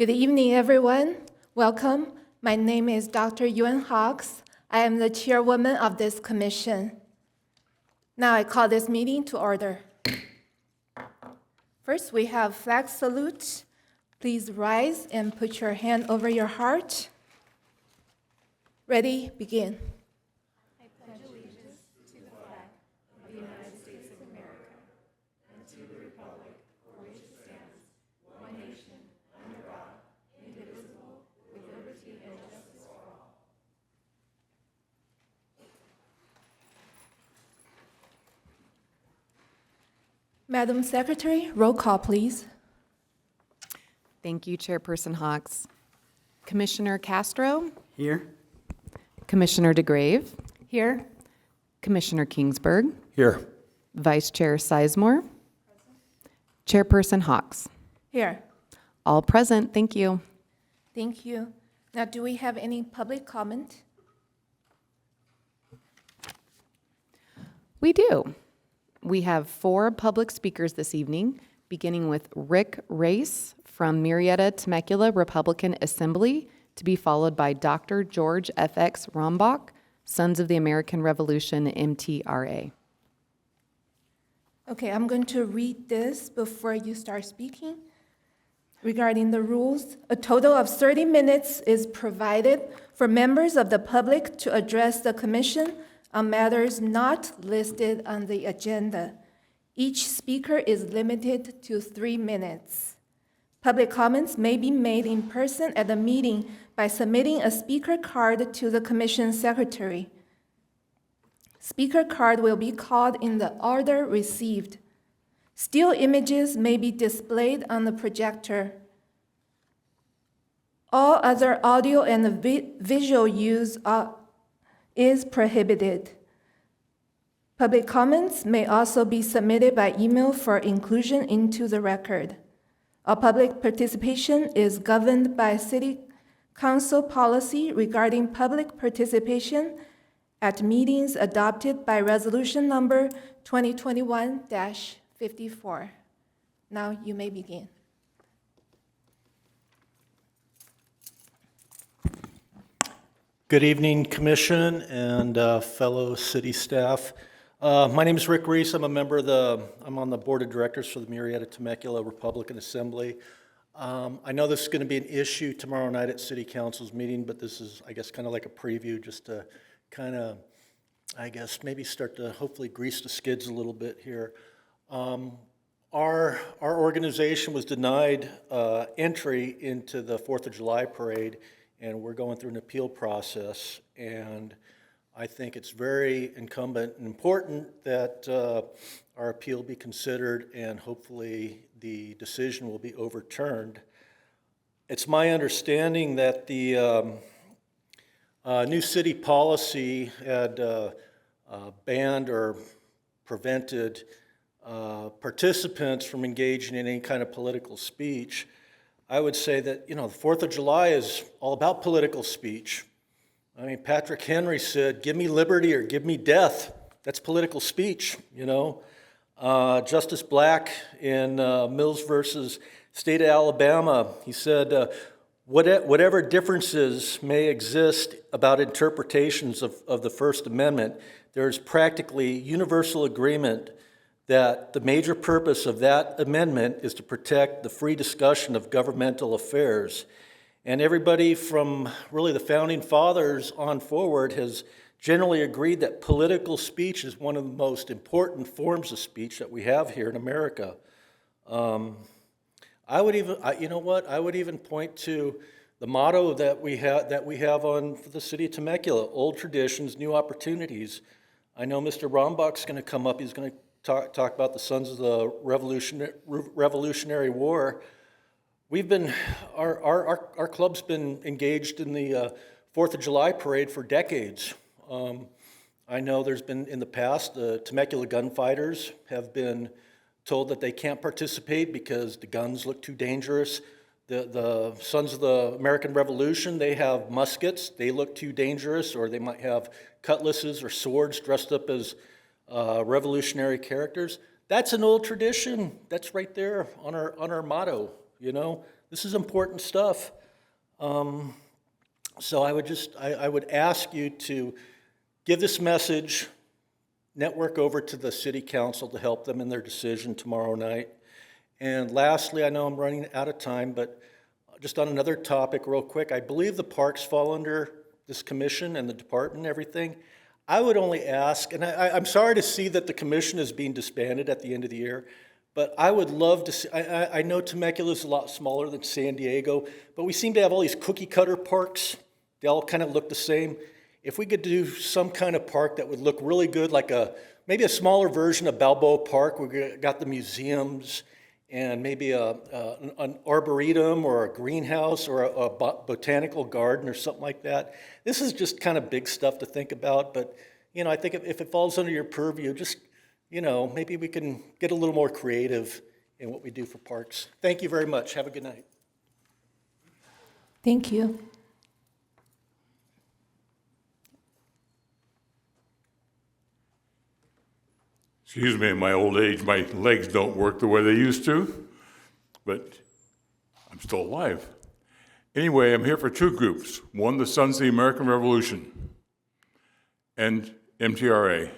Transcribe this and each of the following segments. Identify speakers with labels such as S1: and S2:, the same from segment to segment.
S1: Good evening, everyone. Welcome. My name is Dr. Yuen Hawks. I am the chairwoman of this commission. Now I call this meeting to order. First, we have flag salute. Please rise and put your hand over your heart. Ready, begin. Madam Secretary, roll call, please.
S2: Thank you, Chairperson Hawks. Commissioner Castro?
S3: Here.
S2: Commissioner DeGrave?
S1: Here.
S2: Commissioner Kingsburg?
S3: Here.
S2: Vice Chair Sizemore? Chairperson Hawks?
S1: Here.
S2: All present, thank you.
S1: Thank you. Now, do we have any public comment?
S2: We do. We have 4 public speakers this evening, beginning with Rick Race from Murrieta Temecula Republican Assembly, to be followed by Dr. George F.X. Rombach, Sons of the American Revolution, MTRA.
S1: Okay, I'm going to read this before you start speaking. Regarding the rules, a total of 30 minutes is provided for members of the public to address the commission on matters not listed on the agenda. Each speaker is limited to 3 minutes. Public comments may be made in person at the meeting by submitting a speaker card to the commission secretary. Speaker card will be called in the order received. Still images may be displayed on the projector. All other audio and visual use is prohibited. Public comments may also be submitted by email for inclusion into the record. All public participation is governed by City Council policy regarding public participation at meetings adopted by Resolution Number 2021-54. Now you may begin.
S3: Good evening, Commission and fellow city staff. My name is Rick Reese. I'm on the board of directors for the Murrieta Temecula Republican Assembly. I know this is going to be an issue tomorrow night at City Council's meeting, but this is, I guess, kind of like a preview, just to kind of, I guess, maybe start to hopefully grease the skids a little bit here. Our organization was denied entry into the 4th of July parade, and we're going through an appeal process, and I think it's very incumbent and important that our appeal be considered, and hopefully the decision will be overturned. It's my understanding that the new city policy had banned or prevented participants from engaging in any kind of political speech. I would say that, the 4th of July is all about political speech. I mean, Patrick Henry said, "Give me liberty or give me death." That's political speech, Justice Black in Mills versus State of Alabama, he said, whatever differences may exist about interpretations of the First Amendment, there's practically universal agreement that the major purpose of that amendment is to protect the free discussion of governmental affairs. And everybody from really the founding fathers on forward has generally agreed that political speech is one of the most important forms of speech that we have here in America. I would even point to the motto that we have on for the city of Temecula: old traditions, new opportunities. I know Mr. Rombach's going to come up. He's going to talk about the Sons of the Revolutionary War. Our club's been engaged in the 4th of July parade for decades. I know there's been, in the past, the Temecula gunfighters have been told that they can't participate because the guns look too dangerous. The Sons of the American Revolution, they have muskets, they look too dangerous, or they might have cutlasses or swords dressed up as revolutionary characters. That's an old tradition. That's right there on our motto. This is important stuff. So I would ask you to give this message, network over to the city council to help them in their decision tomorrow night. And lastly, I know I'm running out of time, but just on another topic real quick, I believe the parks fall under this commission and the department and everything. I would only ask, and I'm sorry to see that the commission is being disbanded at the end of the year, but I would love to see, I know Temecula is a lot smaller than San Diego, but we seem to have all these cookie cutter parks. They all kind of look the same. If we could do some kind of park that would look really good, like maybe a smaller version of Balboa Park, we got the museums and maybe an arboretum or a greenhouse or a botanical garden or something like that. This is just kind of big stuff to think about, but I think if it falls under your purview, just maybe we can get a little more creative in what we do for parks. Thank you very much. Have a good night.
S1: Thank you.
S4: Excuse me, in my old age, my legs don't work the way they used to, but I'm still alive. Anyway, I'm here for two groups. One, the Sons of the American Revolution, and MTRA.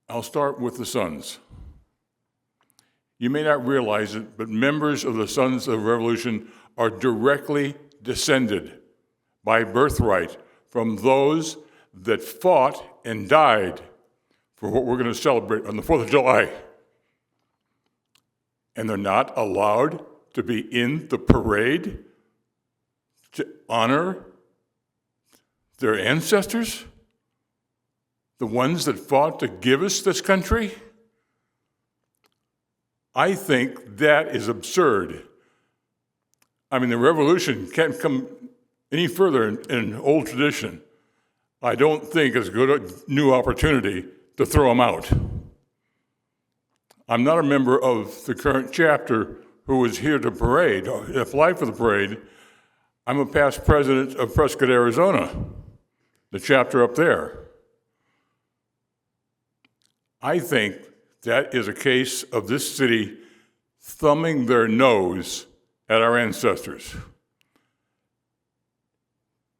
S4: I'll start with the Sons. You may not realize it, but members of the Sons of the Revolution are directly descended by birthright from those that fought and died for what we're going to celebrate on the 4th of July. And they're not allowed to be in the parade to honor their ancestors, the ones that fought to give us this country. I think that is absurd. I mean, the revolution can't come any further in old tradition. I don't think it's a good new opportunity to throw them out. I'm not a member of the current chapter who was here to parade, apply for the parade. I'm a past president of Prescott, Arizona, the chapter up there. I think that is a case of this city thumbing their nose at our ancestors.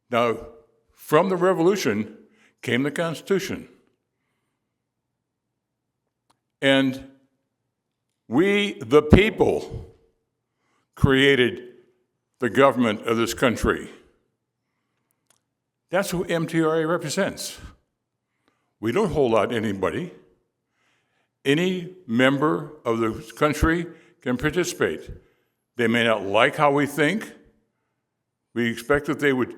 S4: Now, from the revolution came the Constitution. And we, the people, created the government of this country. That's who MTRA represents. We don't hold out anybody. Any member of the country can participate. They may not like how we think. We expect that they would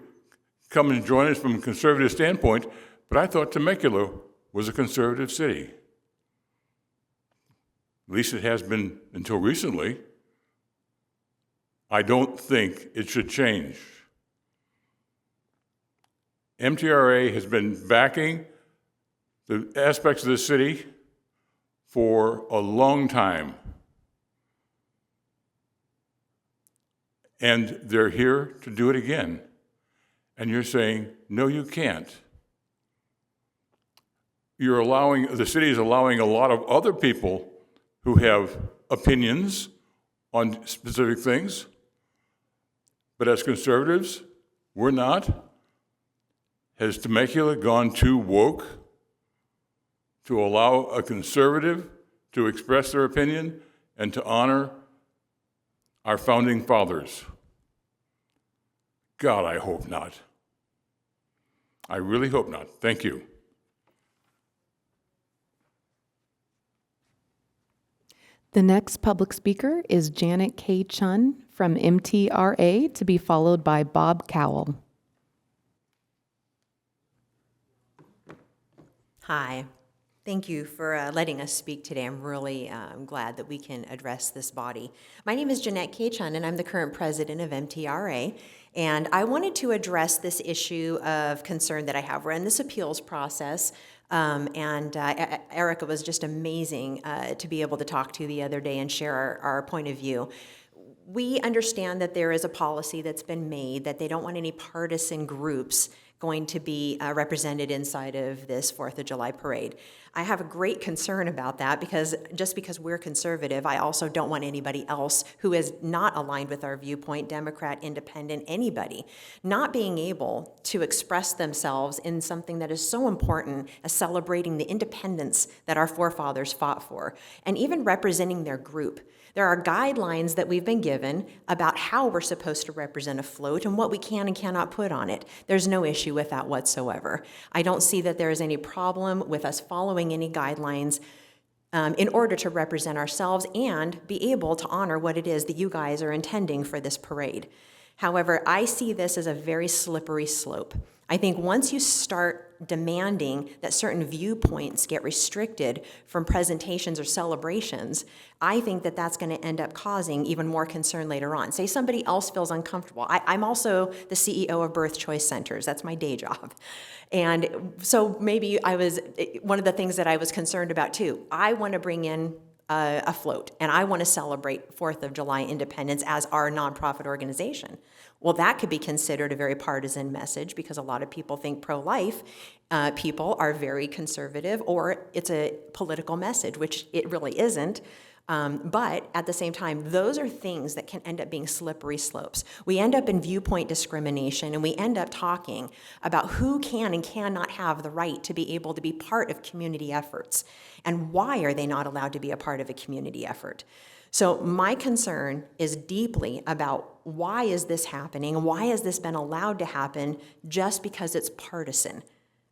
S4: come and join us from a conservative standpoint, but I thought Temecula was a conservative city. At least it has been until recently. I don't think it should change. MTRA has been backing the aspects of the city for a long time. And they're here to do it again. And you're saying, no, you can't. The city is allowing a lot of other people who have opinions on specific things. But as conservatives, we're not. Has Temecula gone too woke to allow a conservative to express their opinion and to honor our founding fathers? God, I hope not. I really hope not. Thank you.
S2: The next public speaker is Janet K. Chun from MTRA, to be followed by Bob Cowell.
S5: Hi. Thank you for letting us speak today. I'm really glad that we can address this body. My name is Jeanette K. Chun, and I'm the current president of MTRA. And I wanted to address this issue of concern that I have. We're in this appeals process, and Erica was just amazing to be able to talk to the other day and share our point of view. we understand that there is a policy that's been made that they don't want any partisan groups going to be represented inside of this 4th of July parade. I have a great concern about that because just because we're conservative, I also don't want anybody else who is not aligned with our viewpoint, Democrat, Independent, anybody, not being able to express themselves in something that is so important as celebrating the independence that our forefathers fought for, and even representing their group. There are guidelines that we've been given about how we're supposed to represent a float and what we can and cannot put on it. There's no issue with that whatsoever. I don't see that there is any problem with us following any guidelines in order to represent ourselves and be able to honor what it is that you guys are intending for this parade. However, I see this as a very slippery slope. I think once you start demanding that certain viewpoints get restricted from presentations or celebrations, I think that that's going to end up causing even more concern later on. Say somebody else feels uncomfortable. I'm also the CEO of Birth Choice Centers. That's my day job. And so maybe one of the things that I was concerned about too, I want to bring in a float, and I want to celebrate 4th of July independence as our nonprofit organization. Well, that could be considered a very partisan message because a lot of people think pro-life people are very conservative, or it's a political message, which it really isn't. But at the same time, those are things that can end up being slippery slopes. We end up in viewpoint discrimination, and we end up talking about who can and cannot have the right to be able to be part of community efforts, and why are they not allowed to be a part of a community effort. So my concern is deeply about why is this happening? Why has this been allowed to happen just because it's partisan?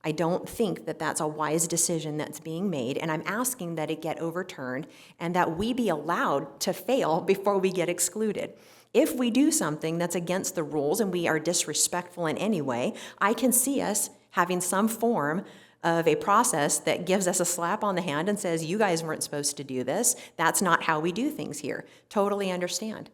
S5: I don't think that that's a wise decision that's being made, and I'm asking that it get overturned and that we be allowed to fail before we get excluded. If we do something that's against the rules and we are disrespectful in any way, I can see us having some form of a process that gives us a slap on the hand and says, you guys weren't supposed to do this. That's not how we do things here. Totally understand.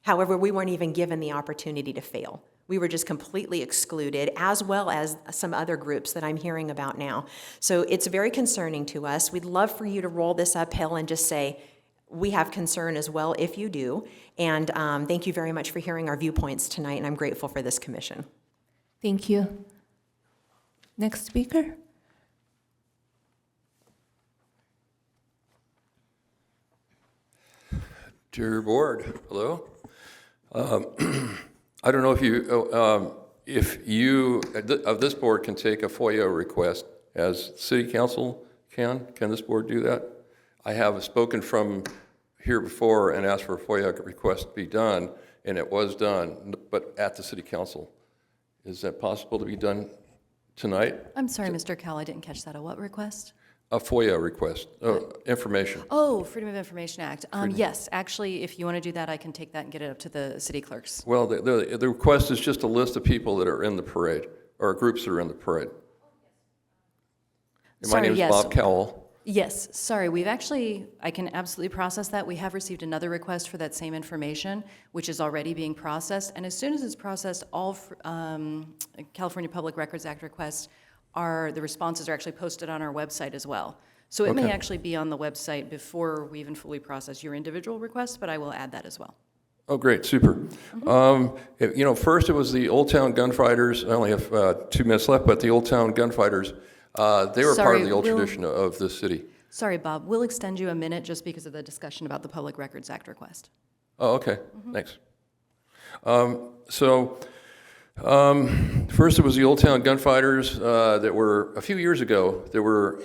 S5: However, we weren't even given the opportunity to fail. We were just completely excluded, as well as some other groups that I'm hearing about now. So it's very concerning to us. We'd love for you to roll this uphill and just say, we have concern as well if you do. And thank you very much for hearing our viewpoints tonight, and I'm grateful for this commission.
S1: Thank you. Next speaker.
S6: Dear Board, hello. I don't know if you of this board can take a FOIA request as City Council can. Can this board do that? I have spoken from here before and asked for a FOIA request to be done, and it was done, but at the City Council. Is that possible to be done tonight?
S7: I'm sorry, Mr. Cowell, I didn't catch that. A what request?
S6: A FOIA request, information.
S7: Oh, Freedom of Information Act. Yes, actually, if you want to do that, I can take that and get it up to the city clerks.
S6: Well, the request is just a list of people that are in the parade, or groups that are in the parade. And my
S7: Sorry,
S6: name is
S7: yes.
S6: Bob Cowell.
S7: Yes, sorry, I can absolutely process that. We have received another request for that same information, which is already being processed. And as soon as it's processed, all California Public Records Act requests the responses are actually posted on our website as well. So it may
S6: Okay.
S7: actually be on the website before we even fully process your individual requests, but I will add that as well.
S6: Oh, great, super. First it was the Old Town Gunfighters. I only have 2 minutes left, but the Old Town Gunfighters, they were part
S7: Sorry,
S6: of the old
S7: we'll-
S6: tradition of the city.
S7: Sorry, Bob, we'll extend you a minute just because of the discussion about the Public Records Act request.
S6: Oh, okay, thanks. First it was the Old Town Gunfighters that were, a few years ago, that were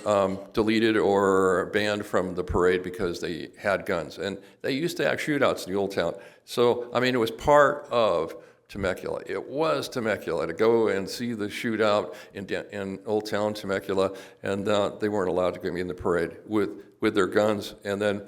S6: deleted or banned from the parade because they had guns. And they used to have shootouts in the Old Town. So, I mean, it was part of Temecula. It was Temecula to go and see the shootout in Old Town Temecula, and they weren't allowed to be in the parade with their guns. And then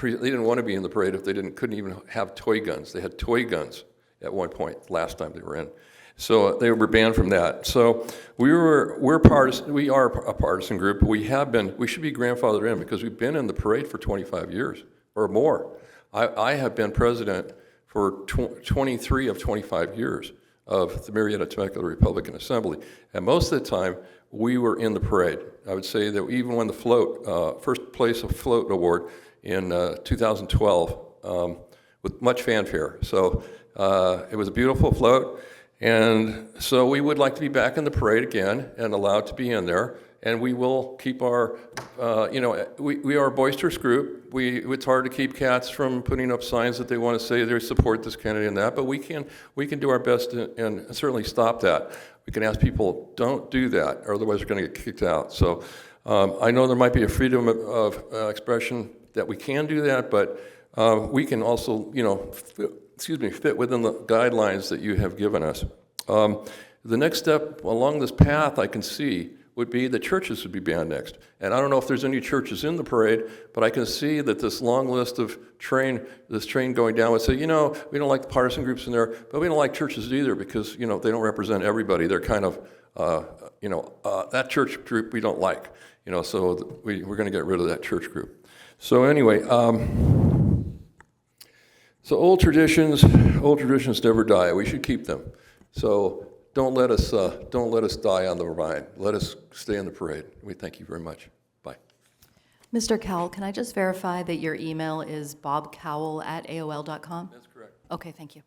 S6: they didn't want to be in the parade if they couldn't even have toy guns. They had toy guns at one point, last time they were in. So they were banned from that. So we are a partisan group. We should be grandfathered in because we've been in the parade for 25 years or more. I have been president for 23 of 25 years of the Marietta Temecula Republican Assembly. And most of the time, we were in the parade. I would say that even when the first place of float award in 2012, with much fanfare. So it was a beautiful float. And so we would like to be back in the parade again and allowed to be in there. And we will keep our, we are a boisterous group. It's hard to keep cats from putting up signs that they want to say they support this candidate and that, but we can do our best and certainly stop that. We can ask people, don't do that, or otherwise you're going to get kicked out. So I know there might be a freedom of expression that we can do that, but we can also, fit within the guidelines that you have given us. The next step along this path I can see would be the churches would be banned next. And I don't know if there's any churches in the parade, but I can see that this long list of this train going down would say, we don't like the partisan groups in there, but we don't like churches either because, they don't represent everybody. They're kind of, that church group we don't like, so we're going to get rid of that church group. So anyway, so old traditions never die. We should keep them. So don't let us die on the vine. Let us stay in the parade. We thank you very much. Bye.
S7: Mr. Cowell, can I just verify that your email is bobcowell@aol.com?
S6: That's correct.
S7: Okay, thank you.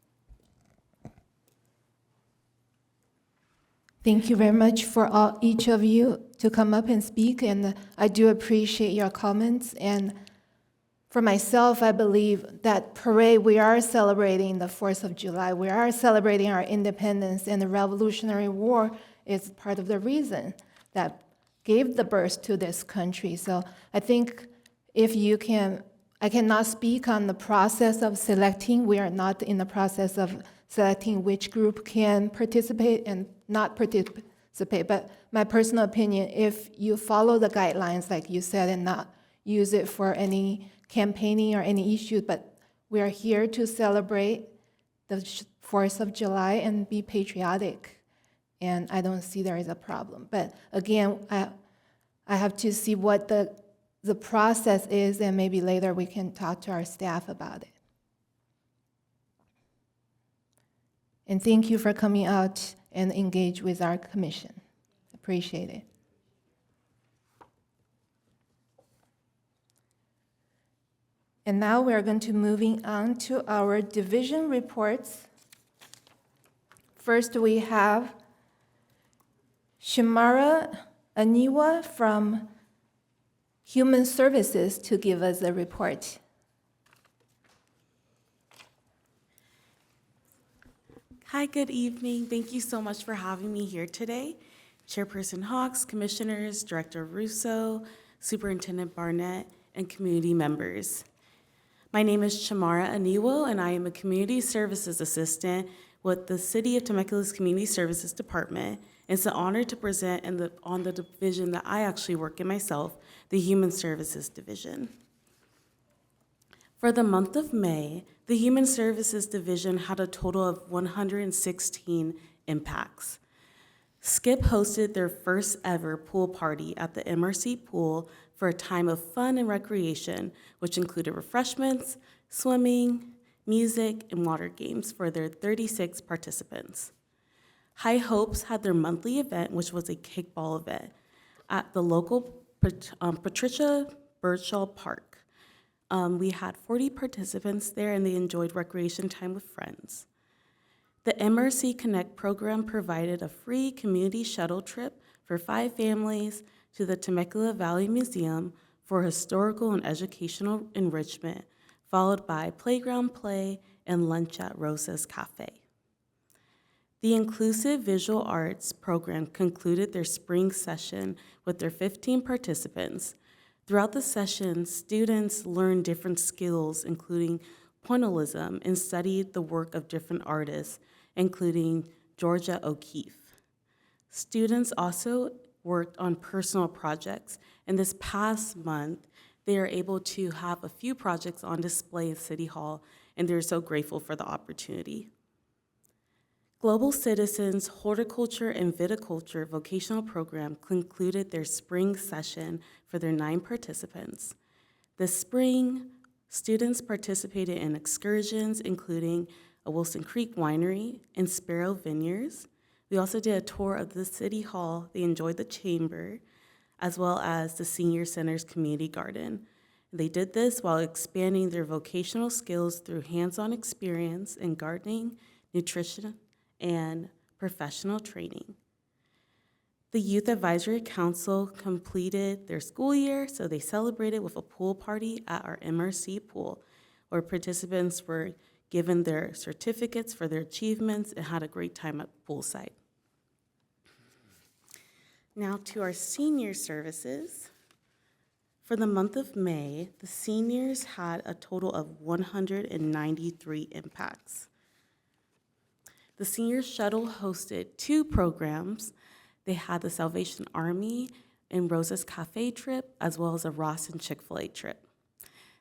S1: Thank you very much for each of you to come up and speak, and I do appreciate your comments. And for myself, I believe that parade, we are celebrating the 4th of July. We are celebrating our independence, and the Revolutionary War is part of the reason that gave the birth to this country. So I think I cannot speak on the process of selecting. We are not in the process of selecting which group can participate and not participate. But my personal opinion, if you follow the guidelines, like you said, and not use it for any campaigning or any issue, but we are here to celebrate the 4th of July and be patriotic. And I don't see there is a problem. But again, I have to see what the process is, and maybe later we can talk to our staff about it. And thank you for coming out and engage with our commission. Appreciate it. And now we are going to moving on to our division reports. First, we have Shimara Aniwa from Human Services to give us a report.
S8: Hi, good evening. Thank you so much for having me here today. Chairperson Hawks, Commissioners, Director Russo, Superintendent Barnett, and community members. My name is Shamara Aniwo, and I am a Community Services Assistant with the City of Temecula's Community Services Department. It's an honor to present on the division that I actually work in myself, the Human Services Division. For the month of May, the Human Services Division had a total of 116 impacts. SKIP hosted their first ever pool party at the MRC pool for a time of fun and recreation, which included refreshments, swimming, music, and water games for their 36 participants. High Hopes had their monthly event, which was a kickball event, at the local Patricia Birdshaw Park. We had 40 participants there, and they enjoyed recreation time with friends. The MRC Connect program provided a free community shuttle trip for 5 families to the Temecula Valley Museum for historical and educational enrichment, followed by playground play and lunch at Rosa's Cafe. The Inclusive Visual Arts program concluded their spring session with their 15 participants. Throughout the session, students learned different skills, including pointillism, and studied the work of different artists, including Georgia O'Keeffe. Students also worked on personal projects, and this past month, they are able to have a few projects on display at City Hall, and they're so grateful for the opportunity. Global Citizens Horticulture and Viticulture vocational program concluded their spring session for their 9 participants. This spring, students participated in excursions, including a Wilson Creek Winery and Sparrow Vineyards. We also did a tour of the City Hall. They enjoyed the chamber, as well as the Senior Center's community garden. They did this while expanding their vocational skills through hands-on experience in gardening, nutrition, and professional training. The Youth Advisory Council completed their school year, so they celebrated with a pool party at our MRC pool, where participants were given their certificates for their achievements and had a great time at poolside. Now to our senior services. For the month of May, the seniors had a total of 193 impacts. The Senior Shuttle hosted 2 programs. They had the Salvation Army and Rosa's Cafe trip, as well as a Ross and Chick-fil-A trip.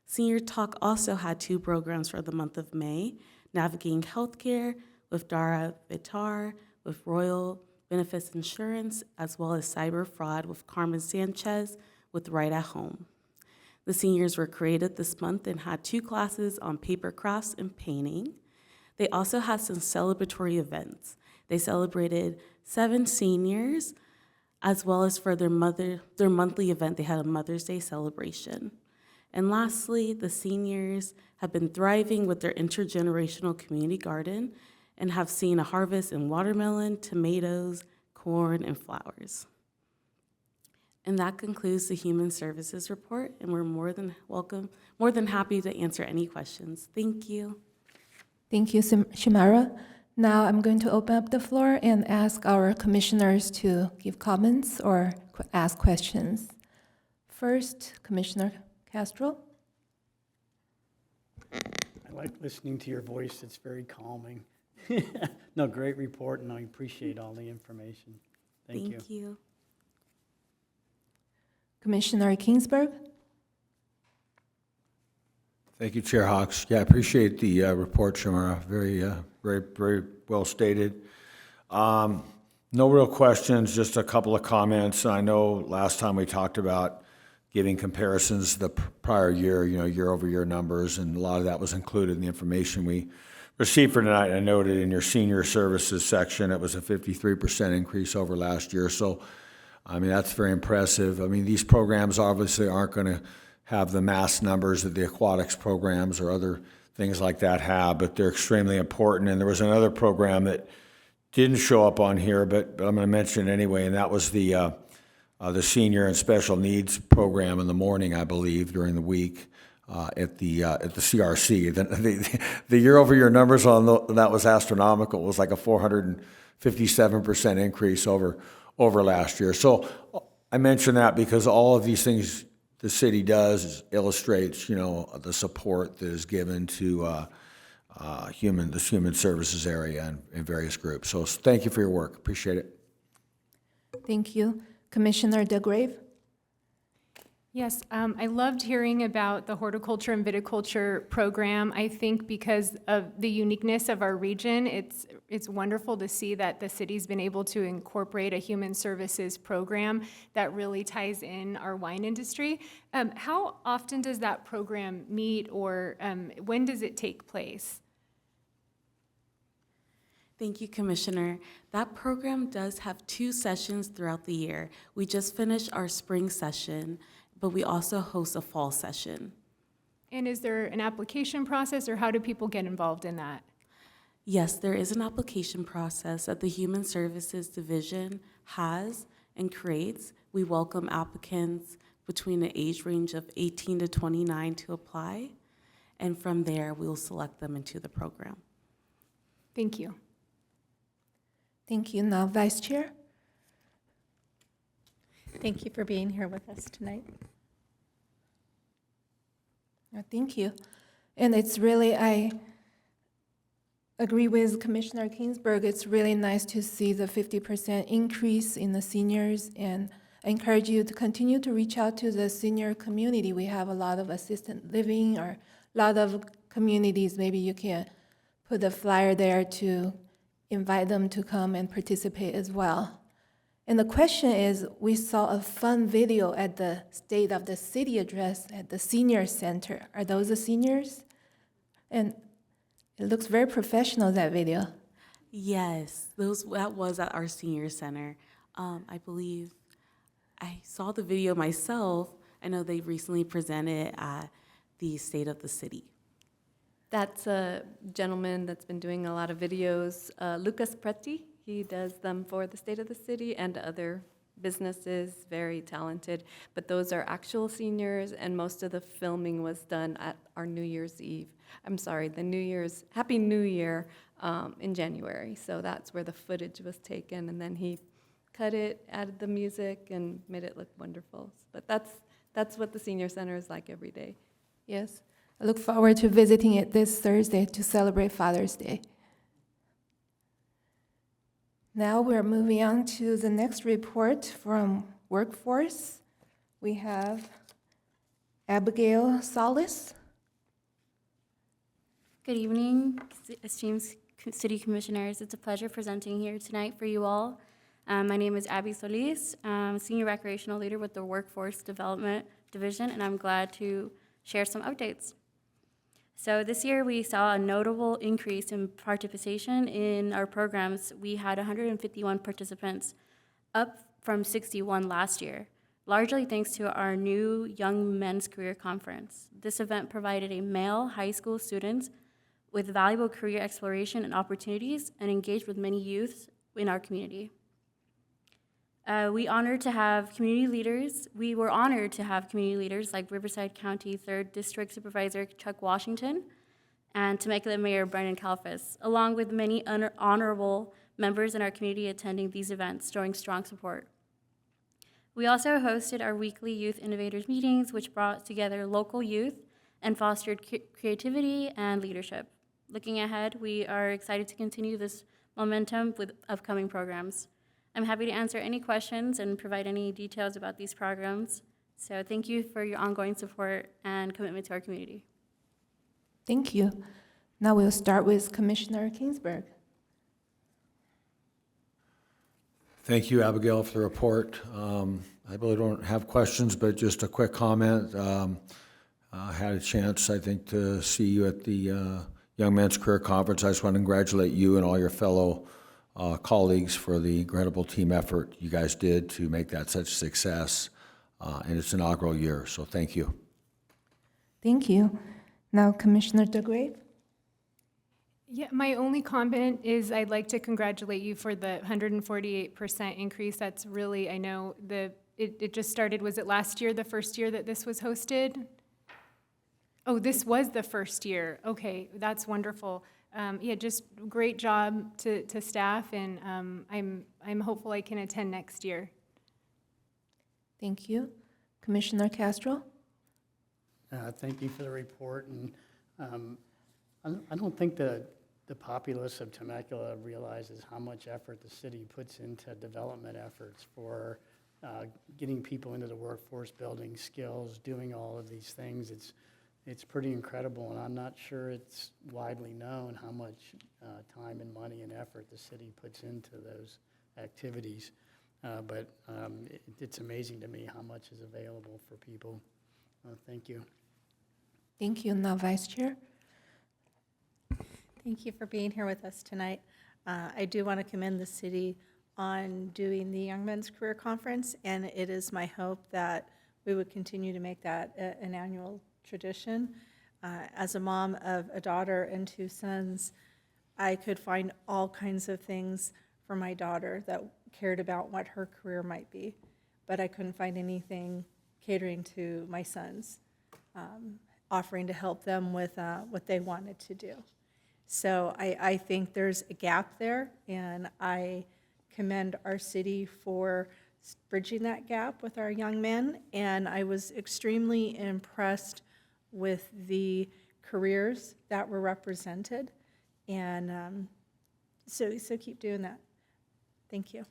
S8: Senior Talk also had 2 programs for the month of May, Navigating Healthcare with Dara Vitar with Royal Benefits Insurance, as well as Cyber Fraud with Carmen Sanchez with Right at Home. The seniors were creative this month and had 2 classes on paper crafts and painting. They also had some celebratory events. They celebrated 7 seniors, as well as for their monthly event, they had a Mother's Day celebration. And lastly, the seniors have been thriving with their intergenerational community garden and have seen a harvest in watermelon, tomatoes, corn, and flowers. And that concludes the Human Services report, and we're more than happy to answer any questions. Thank you.
S1: Thank you, Shimara. Now I'm going to open up the floor and ask our commissioners to give comments or ask questions. First, Commissioner Castro.
S9: I like listening to your voice. It's very calming. No, great report, and I appreciate all the information. Thank you.
S8: Thank you.
S1: Commissioner Kingsburg.
S10: Thank you, Chair Hawks. Yeah, I appreciate the report, Shamara. Very well stated. No real questions, just a couple of comments. I know last time we talked about giving comparisons to the prior year, year-over-year numbers, and a lot of that was included in the information we received for tonight. I noted in your senior services section, it was a 53% increase over last year. So, that's very impressive. These programs obviously aren't going to have the mass numbers that the aquatics programs or other things like that have, but they're extremely important. And there was another program that didn't show up on here, but I'm going to mention it anyway, and that was the senior and special needs program in the morning, I believe, during the week at the CRC. The year-over-year numbers on that was astronomical. It was like a 457% increase over last year. So I mention that because all of these things the city does illustrates, the support that is given to this human services area and various groups. So thank you for your work. Appreciate it.
S1: Thank you. Commissioner DeGrave.
S11: Yes, I loved hearing about the horticulture and viticulture program. I think because of the uniqueness of our region, it's wonderful to see that the city's been able to incorporate a human services program that really ties in our wine industry. How often does that program meet, or when does it take place?
S8: Thank you, Commissioner. That program does have 2 sessions throughout the year. We just finished our spring session, but we also host a fall session.
S11: And is there an application process, or how do people get involved in that?
S8: Yes, there is an application process that the Human Services Division has and creates. We welcome applicants between the age range of 18 to 29 to apply, and from there, we'll select them into the program.
S11: Thank you.
S1: Thank you. Now, Vice Chair.
S12: Thank you for being here with us tonight.
S1: Thank you. And it's really, I agree with Commissioner Kingsburg. It's really nice to see the 50% increase in the seniors, and I encourage you to continue to reach out to the senior community. We have a lot of assisted living or a lot of communities. Maybe you can put a flyer there to invite them to come and participate as well. And the question is, we saw a fun video at the State of the City address at the Senior Center. Are those the seniors? And it looks very professional, that video.
S8: Yes, that was at our senior center. I believe I saw the video myself. I know they recently presented at the State of the City.
S13: That's a gentleman that's been doing a lot of videos, Lucas Preti. He does them for the State of the City and other businesses, very talented. But those are actual seniors, and most of the filming was done at our New Year's Eve. I'm sorry, Happy New Year in January. So that's where the footage was taken, and then he cut it, added the music, and made it look wonderful. But that's what the senior center is like every day.
S1: Yes. I look forward to visiting it this Thursday to celebrate Father's Day. Now we're moving on to the next report from Workforce. We have Abigail Solis.
S14: Good evening, esteemed city commissioners. It's a pleasure presenting here tonight for you all. My name is Abby Solis. I'm a senior recreational leader with the Workforce Development Division, and I'm glad to share some updates. So this year we saw a notable increase in participation in our programs. We had 151 participants, up from 61 last year, largely thanks to our new Young Men's Career Conference. This event provided a male high school students with valuable career exploration and opportunities and engaged with many youths in our community. We were honored to have community leaders like Riverside County 3rd District Supervisor Chuck Washington and Temecula Mayor Brendan Kalfas, along with many honorable members in our community attending these events, showing strong support. We also hosted our weekly Youth Innovators meetings, which brought together local youth and fostered creativity and leadership. Looking ahead, we are excited to continue this momentum with upcoming programs. I'm happy to answer any questions and provide any details about these programs. So thank you for your ongoing support and commitment to our community.
S1: Thank you. Now we'll start with Commissioner Kingsburg.
S10: Thank you, Abigail, for the report. I really don't have questions, but just a quick comment. I had a chance, I think, to see you at the Young Men's Career Conference. I just want to congratulate you and all your fellow colleagues for the incredible team effort you guys did to make that such a success in its inaugural year. So thank you.
S1: Thank you. Now Commissioner DeGrave.
S11: Yeah, my only comment is I'd like to congratulate you for the 148% increase. That's really, I know it just started, was it last year, the first year that this was hosted? Oh, this was the first year. Okay, that's wonderful. Yeah, just great job to staff, and I'm hopeful I can attend next year.
S1: Thank you. Commissioner Castro.
S9: Thank you for the report, and I don't think the populace of Temecula realizes how much effort the city puts into development efforts for getting people into the workforce, building skills, doing all of these things. It's pretty incredible, and I'm not sure it's widely known how much time and money and effort the city puts into those activities. But it's amazing to me how much is available for people. Thank you.
S1: Thank you. Now Vice Chair.
S12: Thank you for being here with us tonight. I do want to commend the city on doing the Young Men's Career Conference, and it is my hope that we would continue to make that an annual tradition. As a mom of a daughter and 2 sons, I could find all kinds of things for my daughter that cared about what her career might be, but I couldn't find anything catering to my sons, offering to help them with what they wanted to do. So I think there's a gap there, and I commend our city for bridging that gap with our young men, and I was extremely impressed with the careers that were represented, and so keep doing that. Thank you.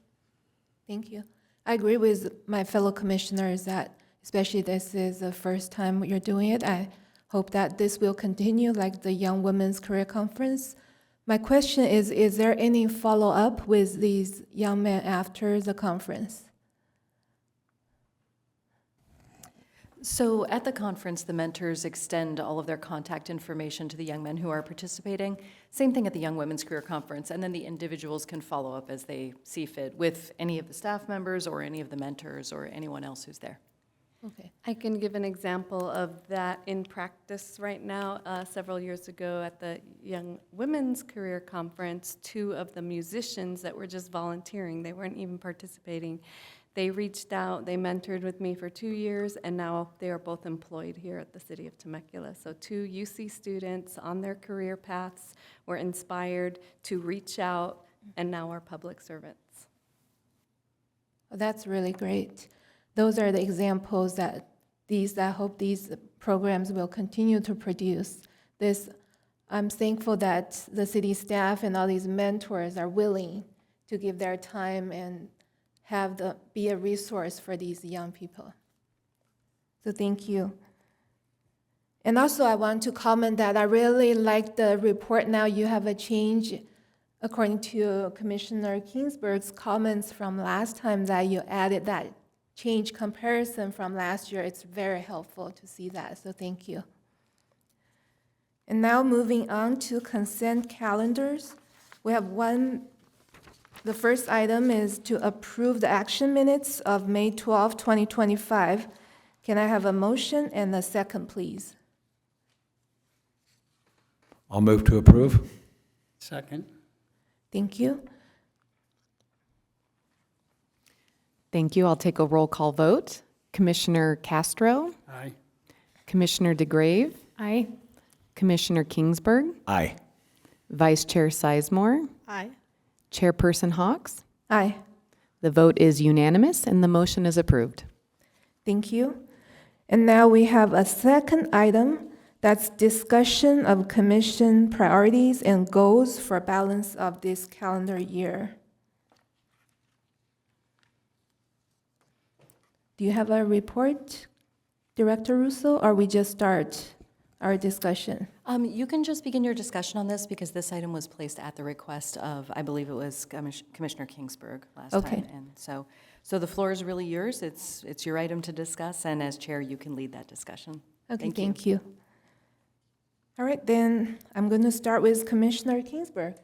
S1: Thank you. I agree with my fellow commissioners that, especially this is the first time you're doing it, I hope that this will continue like the Young Women's Career Conference. My question is there any follow-up with these young men after the conference?
S7: So at the conference, the mentors extend all of their contact information to the young men who are participating. Same thing at the Young Women's Career Conference, and then the individuals can follow up as they see fit with any of the staff members or any of the mentors or anyone else who's there.
S1: Okay.
S13: I can give an example of that in practice right now. Several years ago at the Young Women's Career Conference, 2 of the musicians that were just volunteering, they weren't even participating, they reached out, they mentored with me for 2 years, and now they are both employed here at the city of Temecula. So 2 UC students on their career paths were inspired to reach out and now are public servants.
S1: Well, that's really great. Those are the examples that I hope these programs will continue to produce. I'm thankful that the city staff and all these mentors are willing to give their time and be a resource for these young people. So thank you. And also I want to comment that I really like the report now. You have a change according to Commissioner Kingsburg's comments from last time that you added that change comparison from last year. It's very helpful to see that, so thank you. And now moving on to consent calendars. We have the first item is to approve the action minutes of May 12, 2025. Can I have a motion and a second, please?
S10: I'll move to approve.
S9: Second.
S1: Thank you.
S2: Thank you. I'll take a roll call vote. Commissioner Castro,
S9: Aye.
S2: Commissioner DeGrave,
S11: Aye.
S2: Commissioner Kingsburg,
S10: Aye.
S2: Vice Chair Sizemore,
S12: Aye.
S2: Chairperson Hawks.
S1: Aye.
S2: The vote is unanimous and the motion is approved.
S1: Thank you. And now we have a second item, that's discussion of commission priorities and goals for balance of this calendar year. Do you have a report, Director Russo, or we just start our discussion?
S7: You can just begin your discussion on this because this item was placed at the request of, I believe it was Commissioner Kingsburg last
S1: Okay.
S7: time. And so the floor is really yours. It's your item to discuss, and as chair, you can lead that discussion.
S1: Okay, thank you. All right, then I'm going to start with Commissioner Kingsburg.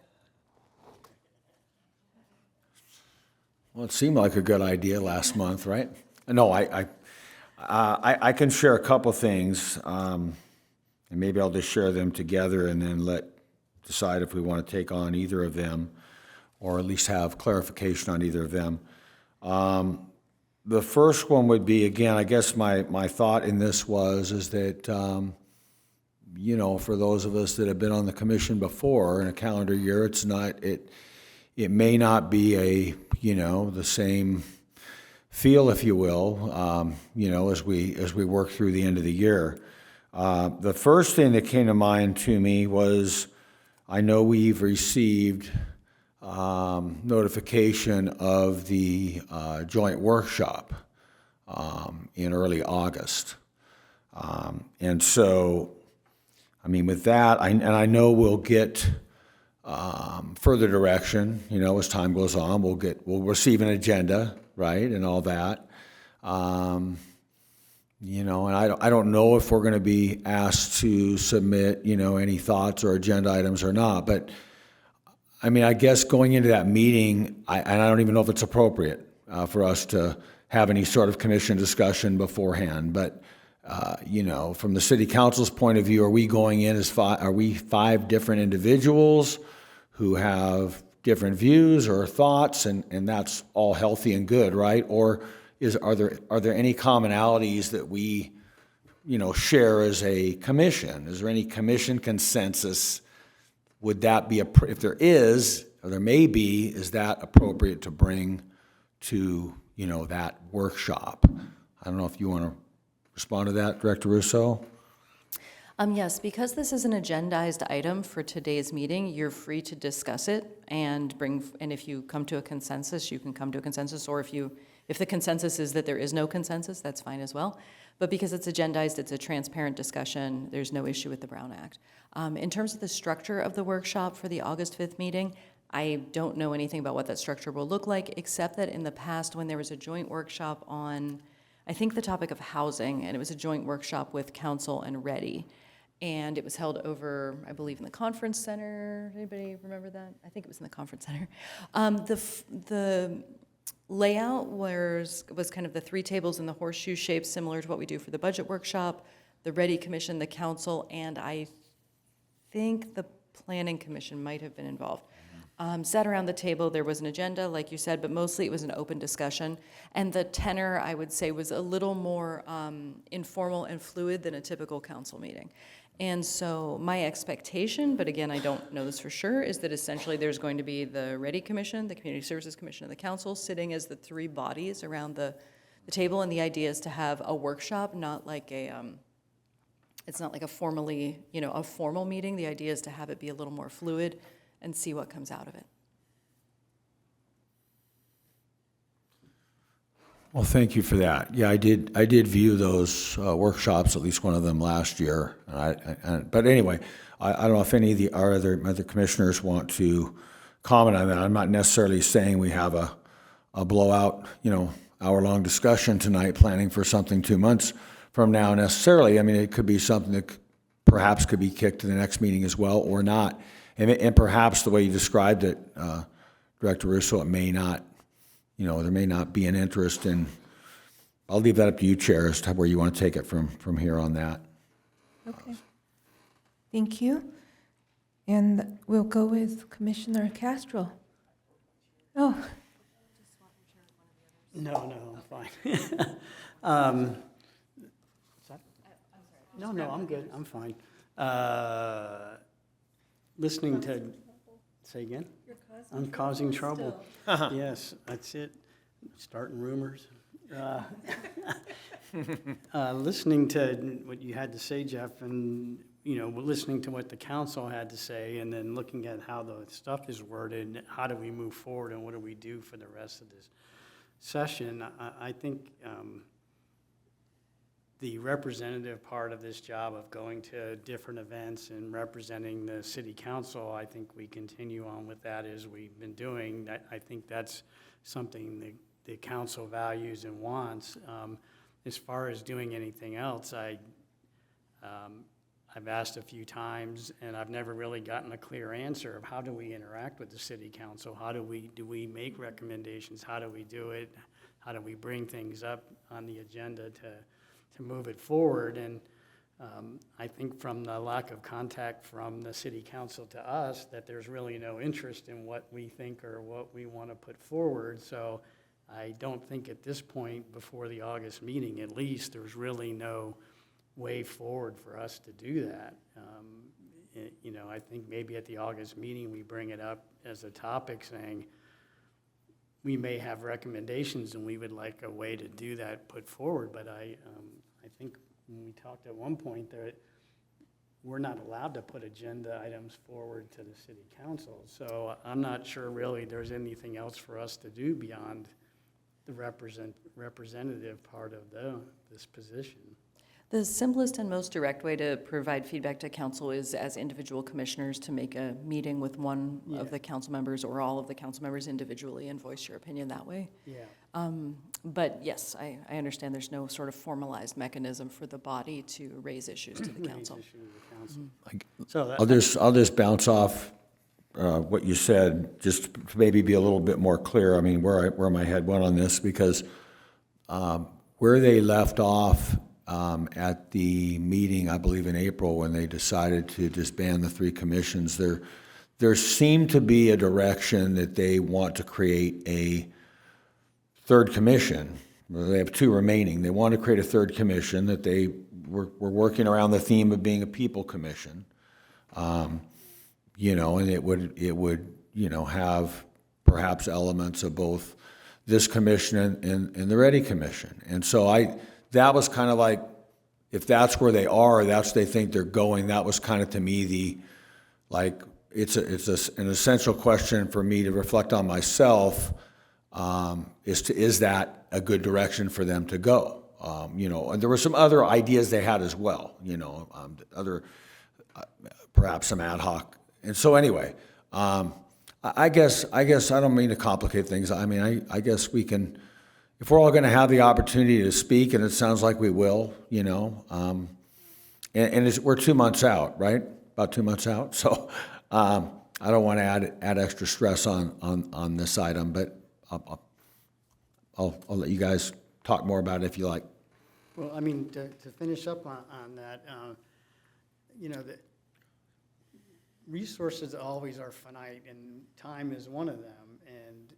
S10: Well, it seemed like a good idea last month, right? No, I can share a couple things, and maybe I'll just share them together and then decide if we want to take on either of them, or at least have clarification on either of them. The first one would be, again, I guess my thought in this is that, for those of us that have been on the commission before in a calendar year, it may not be the same feel, if you will, as we work through the end of the year. The first thing that came to mind to me was, I know we've received notification of the joint workshop in early August. And so, with that, I know we'll get further direction, as time goes on. We'll receive an agenda, right, and all that. And I don't know if we're going to be asked to submit, any thoughts or agenda items or not. But I guess going into that meeting, I don't even know if it's appropriate for us to have any sort of commission discussion beforehand. But from the city council's point of view, are we going in are we 5 different individuals who have different views or thoughts, and that's all healthy and good, right? Or are there any commonalities that we, share as a commission? Is there any commission consensus? Would that be, if there is, or there may be, is that appropriate to bring to, that workshop? I don't know if you want to respond to that, Director Russo?
S7: Yes, because this is an agendized item for today's meeting, you're free to discuss it and if you come to a consensus, you can come to a consensus, or if the consensus is that there is no consensus, that's fine as well. But because it's agendized, it's a transparent discussion, there's no issue with the Brown Act. In terms of the structure of the workshop for the August 5th meeting, I don't know anything about what that structure will look like, except that in the past, when there was a joint workshop on, I think, the topic of housing, and it was a joint workshop with Council and Ready, and it was held over, I believe, in the conference center. Anybody remember that? I think it was in the conference center. layout was kind of the three tables in the horseshoe shape, similar to what we do for the budget workshop, the Ready Commission, the council, and I think the Planning Commission might have been involved. Sat around the table, there was an agenda, like you said, but mostly it was an open discussion. And the tenor, I would say, was a little more informal and fluid than a typical council meeting. And so my expectation, but again, I don't know this for sure, is that essentially there's going to be the Ready Commission, the Community Services Commission, and the council sitting as the three bodies around the table. And the idea is to have a workshop, not like it's not like a formally, a formal meeting. The idea is to have it be a little more fluid and see what comes out of it.
S10: Well, thank you for that. Yeah, I did view those workshops, at least one of them last year. But anyway, I don't know if any of our other commissioners want to comment on that. I'm not necessarily saying we have a blowout, hour-long discussion tonight, planning for something 2 months from now necessarily. I mean, it could be something that perhaps could be kicked to the next meeting as well, or not. And perhaps the way you described it, Director Russo, it may not, there may not be an interest in. I'll leave that up to you, Chair, as to where you want to take it from here on that.
S1: Okay. Thank you. And we'll go with Commissioner Castro. Oh.
S9: No, I'm fine. No, I'm good. I'm fine. Listening to, say again? I'm causing trouble. Yes, that's it. Starting rumors. Listening to what you had to say, Jeff, and listening to what the council had to say, and then looking at how the stuff is worded, how do we move forward, and what do we do for the rest of this session? I think the representative part of this job of going to different events and representing the city council, I think we continue on with that as we've been doing. I think that's something the council values and wants. As far as doing anything else, I've asked a few times, and I've never really gotten a clear answer of how do we interact with the city council? How do we make recommendations? How do we do it? How do we bring things up on the agenda to move it forward? And I think from the lack of contact from the city council to us, that there's really no interest in what we think or what we want to put forward. So I don't think at this point, before the August meeting at least, there's really no way forward for us to do that. I think maybe at the August meeting we bring it up as a topic, saying we may have recommendations and we would like a way to do that put forward. But I think when we talked at one point that we're not allowed to put agenda items forward to the city council. So I'm not sure really there's anything else for us to do beyond the representative part of this position.
S7: The simplest and most direct way to provide feedback to council is as individual commissioners to make a meeting with one of the council members or all of the council members individually and voice your opinion that way.
S9: Yeah.
S7: But yes, I understand there's no sort of formalized mechanism for the body to raise issues to the council.
S9: So
S10: I'll just bounce off what you said, just to maybe be a little bit more clear. I mean, where my head went on this, because where they left off at the meeting, I believe in April, when they decided to disband the three commissions, there seemed to be a direction that they want to create a third commission. They have two remaining. They want to create a third commission, that they were working around the theme of being a people commission. And it would have perhaps elements of both this commission and the Ready Commission. And so that was kind of like, if that's where they are, that's they think they're going, that was kind of to me it's an essential question for me to reflect on myself, is that a good direction for them to go? And there were some other ideas they had as well, perhaps some ad hoc. And so anyway, I guess I don't mean to complicate things. I mean, I guess we can, if we're all going to have the opportunity to speak, and it sounds like we will, and we're 2 months out, right? About 2 months out. So I don't want to add extra stress on this item, but I'll let you guys talk more about it if you like.
S9: Well, I mean, to finish up on that, you know, the resources always are finite, and time is one of them. And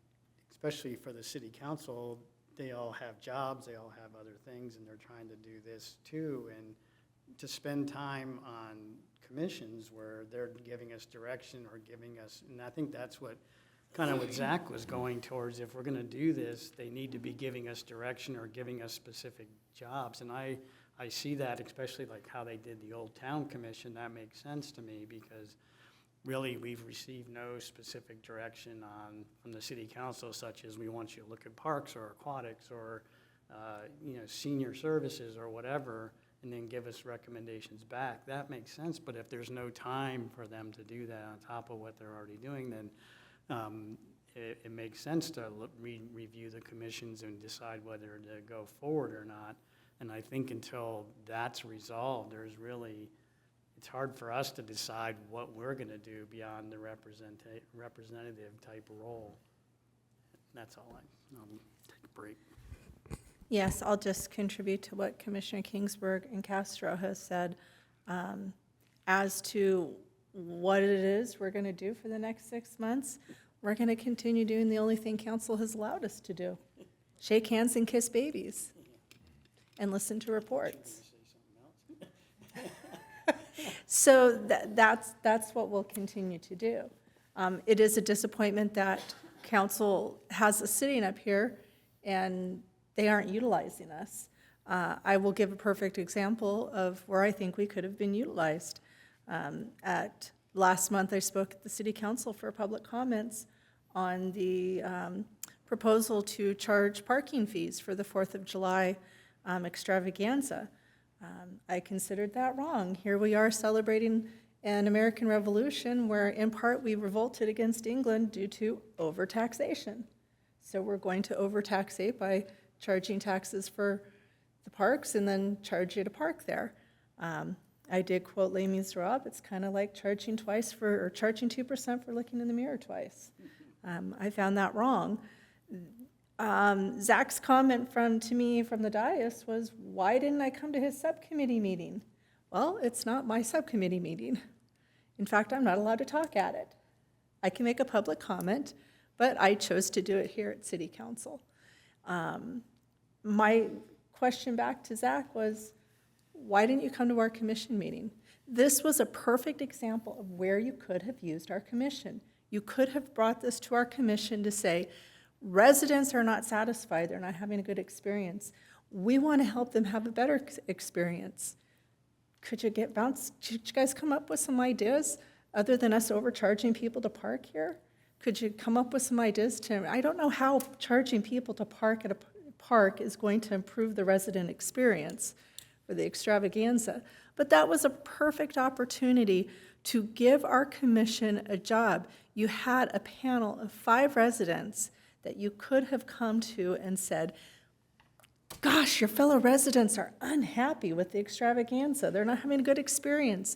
S9: especially for the city council, they all have jobs, they all have other things, and they're trying to do this too. And to spend time on commissions where they're giving us direction or giving us, and I think that's what Zach was going towards. If we're gonna do this, they need to be giving us direction or giving us specific jobs. And I see that, especially like how they did the Old Town Commission. That makes sense to me, because really we've received no specific direction from the city council, such as we want you to look at parks or aquatics or you know, senior services or whatever, and then give us recommendations back. That makes sense. But if there's no time for them to do that on top of what they're already doing, then it makes sense to review the commissions and decide whether to go forward or not. And I think until that's resolved, it's hard for us to decide what we're going to do beyond the representative type role. That's all. I'll take a break.
S12: Yes, I'll just contribute to what Commissioner Kingsburg and Castro has said as to what it is we're going to do for the next 6 months. We're going to continue doing the only thing council has allowed us to do: shake hands and kiss babies and listen to reports. So that's what we'll continue to do. It is a disappointment that council has us sitting up here and they aren't utilizing us. I will give a perfect example of where I think we could have been utilized. Last month, I spoke at the city council for public comments on the proposal to charge parking fees for the 4th of July extravaganza. I considered that wrong. Here we are celebrating an American Revolution where, in part, we revolted against England due to overtaxation. So we're going to overtaxate by charging taxes for the parks and then charge you to park there. I did quote Les Miserables. It's kind of like charging 2% for looking in the mirror twice. I found that wrong. Zach's comment to me from the dais was, why didn't I come to his subcommittee meeting? Well, it's not my subcommittee meeting. In fact, I'm not allowed to talk at it. I can make a public comment, but I chose to do it here at City Council. My question back to Zach was, why didn't you come to our commission meeting? This was a perfect example of where you could have used our commission. You could have brought this to our commission to say, residents are not satisfied, they're not having a good experience. We want to help them have a better experience. Could you guys come up with some ideas other than us overcharging people to park here? Could you come up with some ideas I don't know how charging people to park at a park is going to improve the resident experience for the extravaganza, but that was a perfect opportunity to give our commission a job. You had a panel of 5 residents that you could have come to and said, gosh, your fellow residents are unhappy with the extravaganza. They're not having a good experience.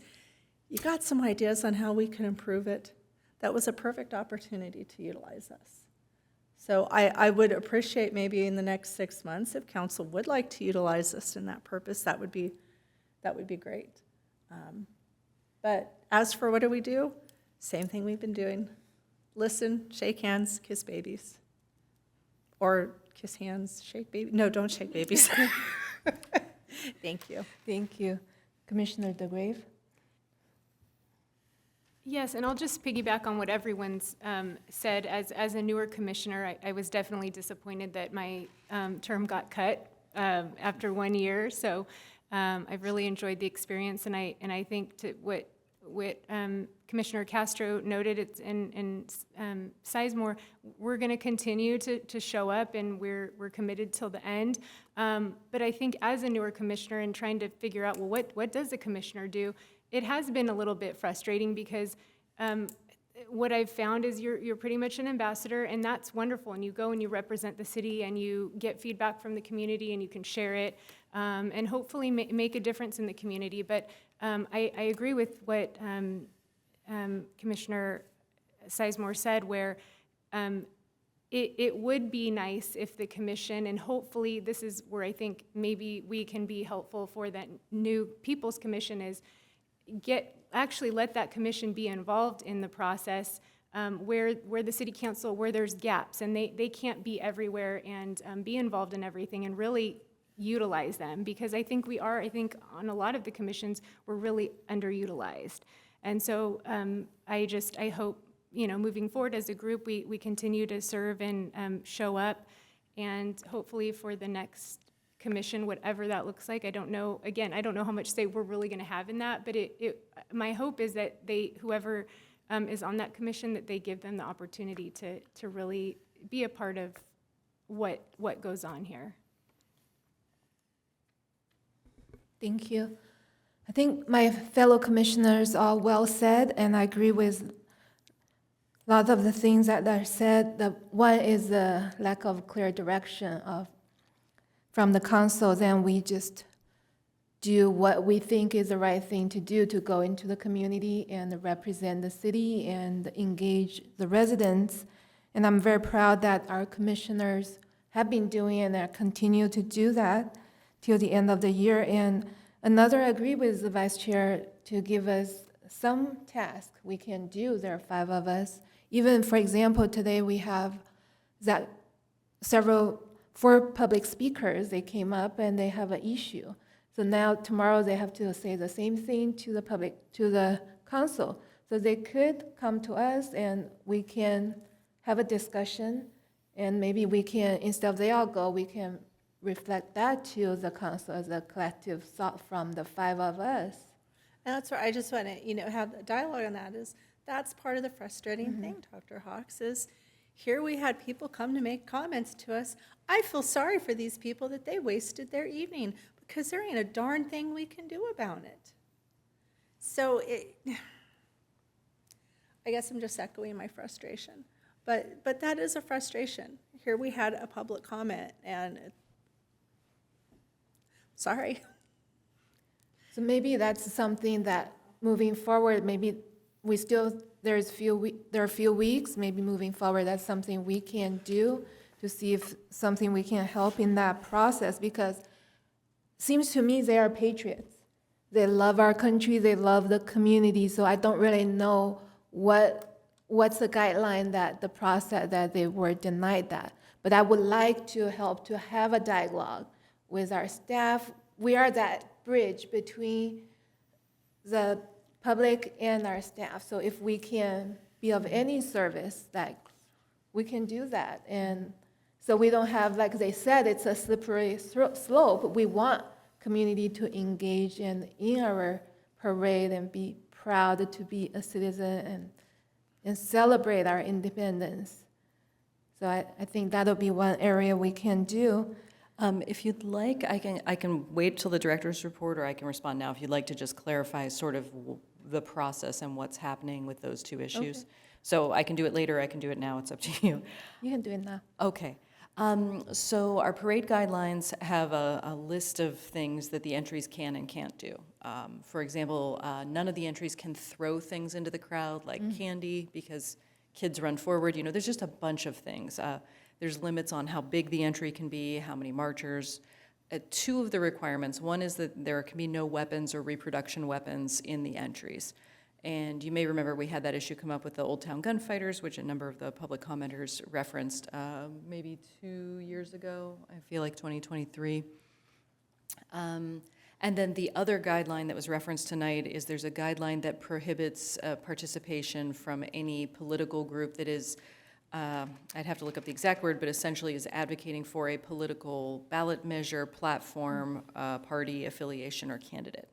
S12: You got some ideas on how we can improve it? That was a perfect opportunity to utilize us. So I would appreciate maybe in the next 6 months, if council would like to utilize us in that purpose, that would be great. But as for what do? Same thing we've been doing. Listen, shake hands, kiss babies. Or kiss hands, shake babies. No, don't shake babies. Thank you.
S1: Thank you. Commissioner DeGrave?
S11: Yes, and I'll just piggyback on what everyone's said. As a newer commissioner, I was definitely disappointed that my term got cut after 1 year. So I've really enjoyed the experience, and I think to what Commissioner Castro noted, and Sizemore, we're going to continue to show up, and we're committed till the end. But I think as a newer commissioner and trying to figure out, well, what does a commissioner do? It has been a little bit frustrating because what I've found is you're pretty much an ambassador, and that's wonderful. And you go and you represent the city, and you get feedback from the community, and you can share it, and hopefully make a difference in the community. But I agree with what Commissioner Sizemore said, where it would be nice if the commission, and hopefully this is where I think maybe we can be helpful for that new People's Commission, is actually let that commission be involved in the process where the city council, where there's gaps, and they can't be everywhere and be involved in everything and really utilize them, because I think I think on a lot of the commissions, we're really underutilized. And so I hope, moving forward as a group, we continue to serve and show up, and hopefully for the next commission, whatever that looks like. I don't know how much say we're really gonna have in that, but my hope is that whoever is on that commission, that they give them the opportunity to really be a part of what goes on here.
S1: Thank you. I think my fellow commissioners are well said, and I agree with a lot of the things that are said. The one is the lack of clear direction from the council. Then we just do what we think is the right thing to do, to go into the community and represent the city and engage the residents. And I'm very proud that our commissioners have been doing and are continue to do that till the end of the year. And I agree with the vice chair to give us some task we can do. There are 5 of us. Even, for example, today we have that 4 public speakers, they came up and they have an issue. So now tomorrow they have to say the same thing to the council. So they could come to us and we can have a discussion, and maybe we can, instead of they all go, we can reflect that to the council as a collective thought from the 5 of us.
S12: And that's where I just want to, have a dialogue on that. That's part of the frustrating thing, Dr. Hawks, is here we had people come to make comments to us. I feel sorry for these people that they wasted their evening, because there ain't a darn thing we can do about it. So I guess I'm just echoing my frustration. But that is a frustration. Here we had a public comment, and sorry.
S1: So maybe that's something that moving forward, maybe there are a few weeks, maybe moving forward, that's something we can do to see if something we can help in that process, because it seems to me they are patriots. They love our country, they love the community, so I don't really know what's the guideline the process that they were denied that. But I would like to help to have a dialogue with our staff. We are that bridge between the public and our staff. So if we can be of any service, that we can do that. And so we don't have, like they said, it's a slippery slope. We want community to engage in our parade and be proud to be a citizen and celebrate our independence. So I think that'll be one area we can do.
S7: If you'd like, I can wait till the director's report, or I can respond now if you'd like to just clarify sort of the process and what's happening with those 2 issues.
S1: Okay.
S7: So I can do it later, I can do it now, it's up to you.
S1: You can do it now.
S7: Okay. So our parade guidelines have a list of things that the entries can and can't do. For example, none of the entries can throw things into the crowd like candy, because kids run forward. There's just a bunch of things. There's limits on how big the entry can be, how many marchers. 2 of the requirements, one is that there can be no weapons or reproduction weapons in the entries. And you may remember we had that issue come up with the Old Town Gunfighters, which a number of the public commenters referenced maybe 2 years ago, I feel like 2023. And then the other guideline that was referenced tonight is there's a guideline that prohibits participation from any political group that is, I'd have to look up the exact word, but essentially is advocating for a political ballot measure, platform, party, affiliation, or candidate.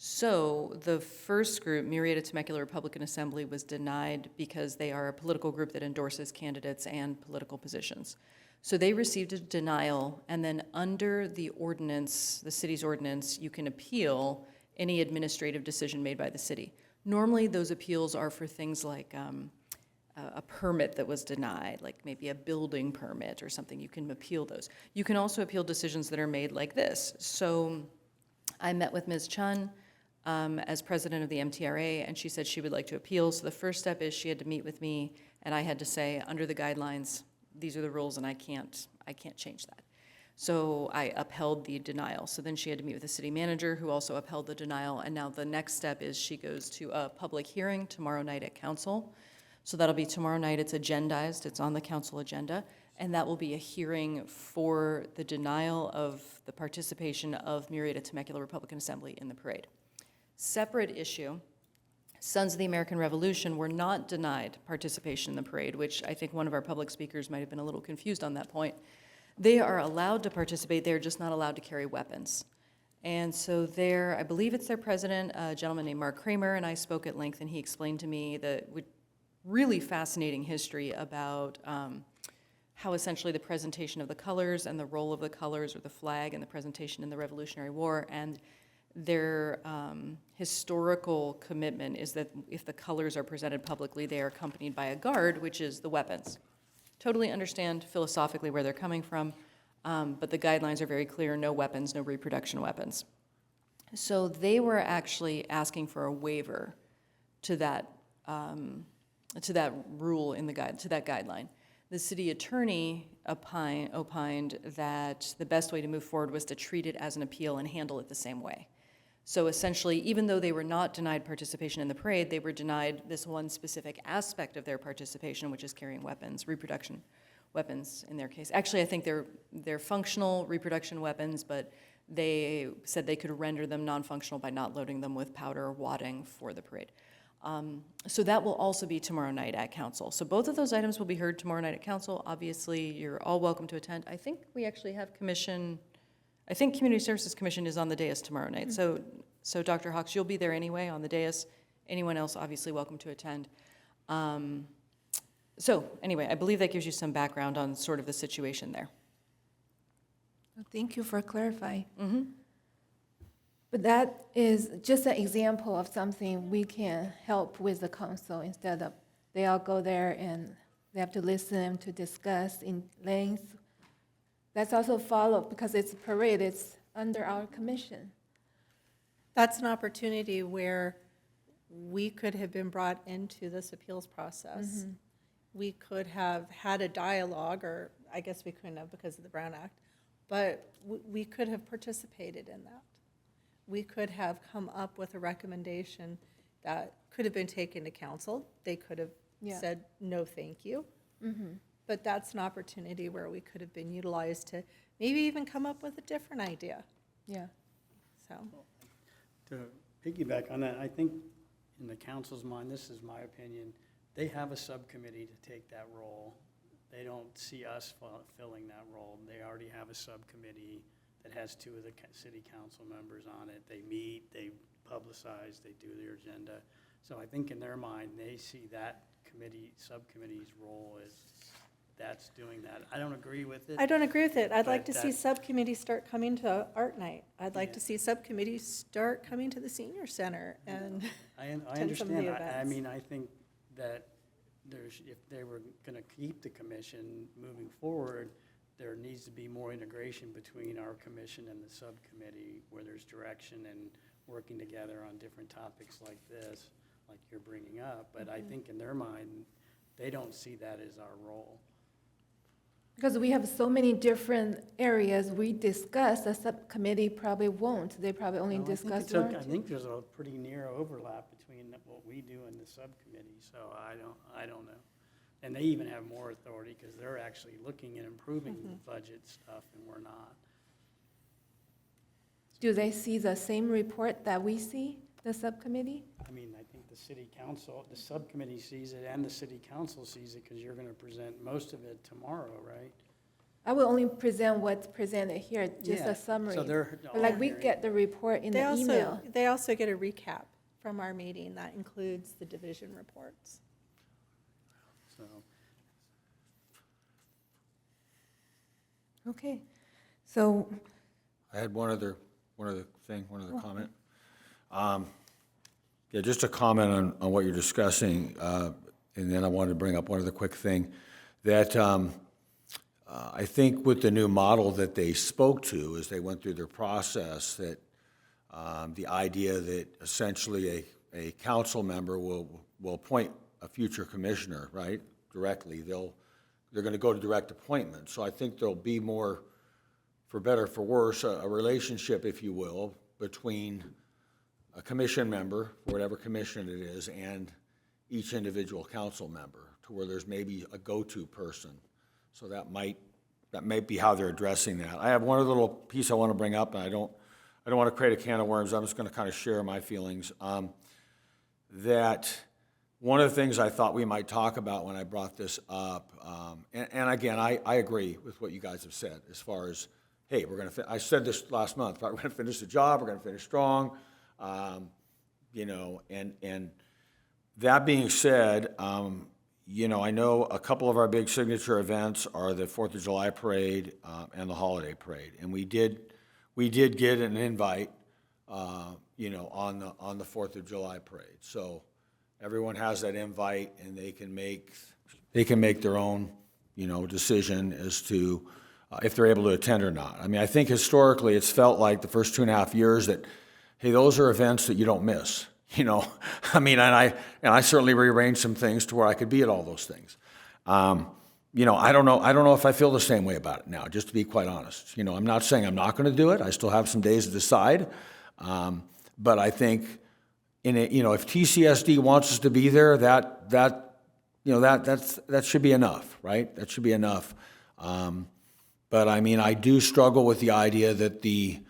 S7: So the first group, Murrieta Temecula Republican Assembly, was denied because they are a political group that endorses candidates and political positions. So they received a denial, and then under the ordinance, the city's ordinance, you can appeal any administrative decision made by the city. Normally, those appeals are for things like a permit that was denied, like maybe a building permit or something. You can appeal those. You can also appeal decisions that are made like this. So I met with Ms. Chun as president of the MTRA, and she said she would like to appeal. So the first step is she had to meet with me, And I had to say, under the guidelines, these are the rules, and I can't change that. So I upheld the denial. So then she had to meet with the city manager, who also upheld the denial. And now the next step is she goes to a public hearing tomorrow night at council. So that'll be tomorrow night. It's agendized. It's on the council agenda. And that will be a hearing for the denial of the participation of Murrieta Temecula Republican Assembly in the parade. Separate issue, Sons of the American Revolution were not denied participation in the parade, which I think one of our public speakers might have been a little confused on that point. They are allowed to participate, they're just not allowed to carry weapons. And so there, I believe it's their president, a gentleman named Mark Kramer, and I spoke at length, and he explained to me the really fascinating history about how essentially the presentation of the colors and the role of the colors or the flag and the presentation in the Revolutionary War, and their historical commitment is that if the colors are presented publicly, they are accompanied by a guard, which is the weapons. Totally understand philosophically where they're coming from, but the guidelines are very clear: no weapons, no reproduction weapons. So they were actually asking for a waiver to that rule in the to that guideline. The city attorney opined that the best way to move forward was to treat it as an appeal and handle it the same way. So essentially, even though they were not denied participation in the parade, they were denied this one specific aspect of their participation, which is carrying weapons, reproduction weapons in their case. Actually, I think they're functional reproduction weapons, but they said they could render them non-functional by not loading them with powder or wadding for the parade. So that will also be tomorrow night at council. So both of those items will be heard tomorrow night at council. Obviously, you're all welcome to attend. I think we actually have I think Community Services Commission is on the dais tomorrow night. So Dr. Hawks, you'll be there anyway on the dais. Anyone else, obviously, welcome to attend. So anyway, I believe that gives you some background on sort of the situation there.
S1: Thank you for clarifying. But that is just an example of something we can help with the council instead of they all go there and they have to listen to discuss in length. That's also followed because it's a parade, it's under our commission.
S12: That's an opportunity where we could have been brought into this appeals process. We could have had a dialogue, or I guess we couldn't have because of the Brown Act, but we could have participated in that. We could have come up with a recommendation that could have been taken to council. They could have said, no, thank you. But that's an opportunity where we could have been utilized to maybe even come up with a different idea.
S1: Yeah.
S12: So,
S9: To piggyback on that, I think in the council's mind, this is my opinion, they have a subcommittee to take that role. They don't see us filling that role. They already have a subcommittee that has 2 of the city council members on it. They meet, they publicize, they do their agenda. So I think in their mind, they see that subcommittee's role as that's doing that. I don't agree with it.
S12: I don't agree with it. I'd like
S9: But
S12: to see
S9: that-
S12: subcommittees start coming to art night. I'd like to see subcommittees start coming to the senior center and
S9: I
S12: attend some of
S9: understand.
S12: the
S9: I
S12: events.
S9: mean, I think that if they were going to keep the commission moving forward, there needs to be more integration between our commission and the subcommittee where there's direction and working together on different topics like this, like you're bringing up. But I think in their mind, they don't see that as our role.
S1: Because we have so many different areas we discuss, the subcommittee probably won't. They probably only
S9: Well, I think
S1: discuss
S9: it's
S1: one
S9: okay.
S1: or
S9: I
S1: two.
S9: think there's a pretty near overlap between what we do and the subcommittee, so I don't know. And they even have more authority because they're actually looking at improving the budget stuff and we're not.
S1: Do they see the same report that we see, the subcommittee?
S9: I mean, I think the city council, the subcommittee sees it and the city council sees it because you're going to present most of it tomorrow, right?
S1: I will only present what's presented here, just
S9: Yeah,
S1: a summary.
S9: so they're
S1: But like
S9: all
S1: we
S9: hearing.
S1: get the report in
S12: They
S1: the email.
S12: they also get a recap from our meeting that includes the division reports.
S9: So,
S1: Okay, so,
S10: I had one other comment. Yeah, just a comment on what you're discussing, and then I wanted to bring up one other quick thing, that I think with the new model that they spoke to as they went through their process, that the idea that essentially a council member will appoint a future commissioner, right? directly. They're going to go to direct appointment. So I think there'll be more, for better or for worse, a relationship, if you will, between a commission member, for whatever commission it is, and each individual council member, to where there's maybe a go-to person. So that might be how they're addressing that. I have one other little piece I want to bring up, and I don't want to create a can of worms. I'm just going to kind of share my feelings. That one of the things I thought we might talk about when I brought this up, and again, I agree with what you guys have said as far as, hey, I said this last month, we're going to finish the job, we're going to finish strong, you know, and that being said, you know, I know a couple of our big signature events are the 4th of July parade and the holiday parade, and we did get an invite, you know, on the 4th of July parade. So everyone has that invite, and they can make their own, you know, decision as to if they're able to attend or not. I mean, I think historically it's felt like the first 2.5 years that, hey, those are events that you don't miss. You know, I mean, and I certainly rearranged some things to where I could be at all those things. You know, I don't know if I feel the same way about it now, just to be quite honest. You know, I'm not saying I'm not going to do it. I still have some days to decide. But I think you know, if TCSD wants us to be there, that should be enough, right? That should be enough. But I mean, I do struggle with the idea that the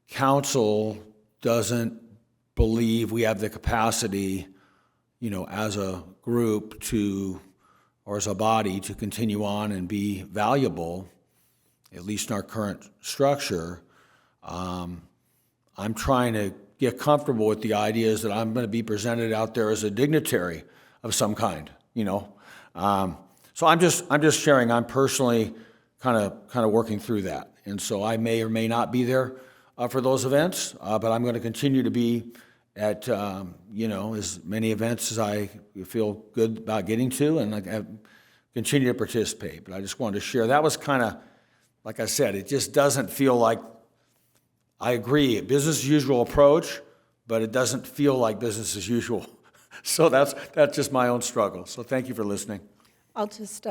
S10: council doesn't believe we have the capacity, you know, as a group or as a body to continue on and be valuable, at least in our current structure. I'm trying to get comfortable with the ideas that I'm going to be presented out there as a dignitary of some kind, you know. So I'm just sharing. I'm personally kind of working through that, and so I may or may not be there for those events, but I'm going to continue to be at you know, as many events as I feel good about getting to, and I continue to participate. But I just wanted to share. That was kind of, like I said, it just doesn't feel like, I agree, business as usual approach, but it doesn't feel like business as usual. So that's just my own struggle. So thank you for listening.
S12: I'll just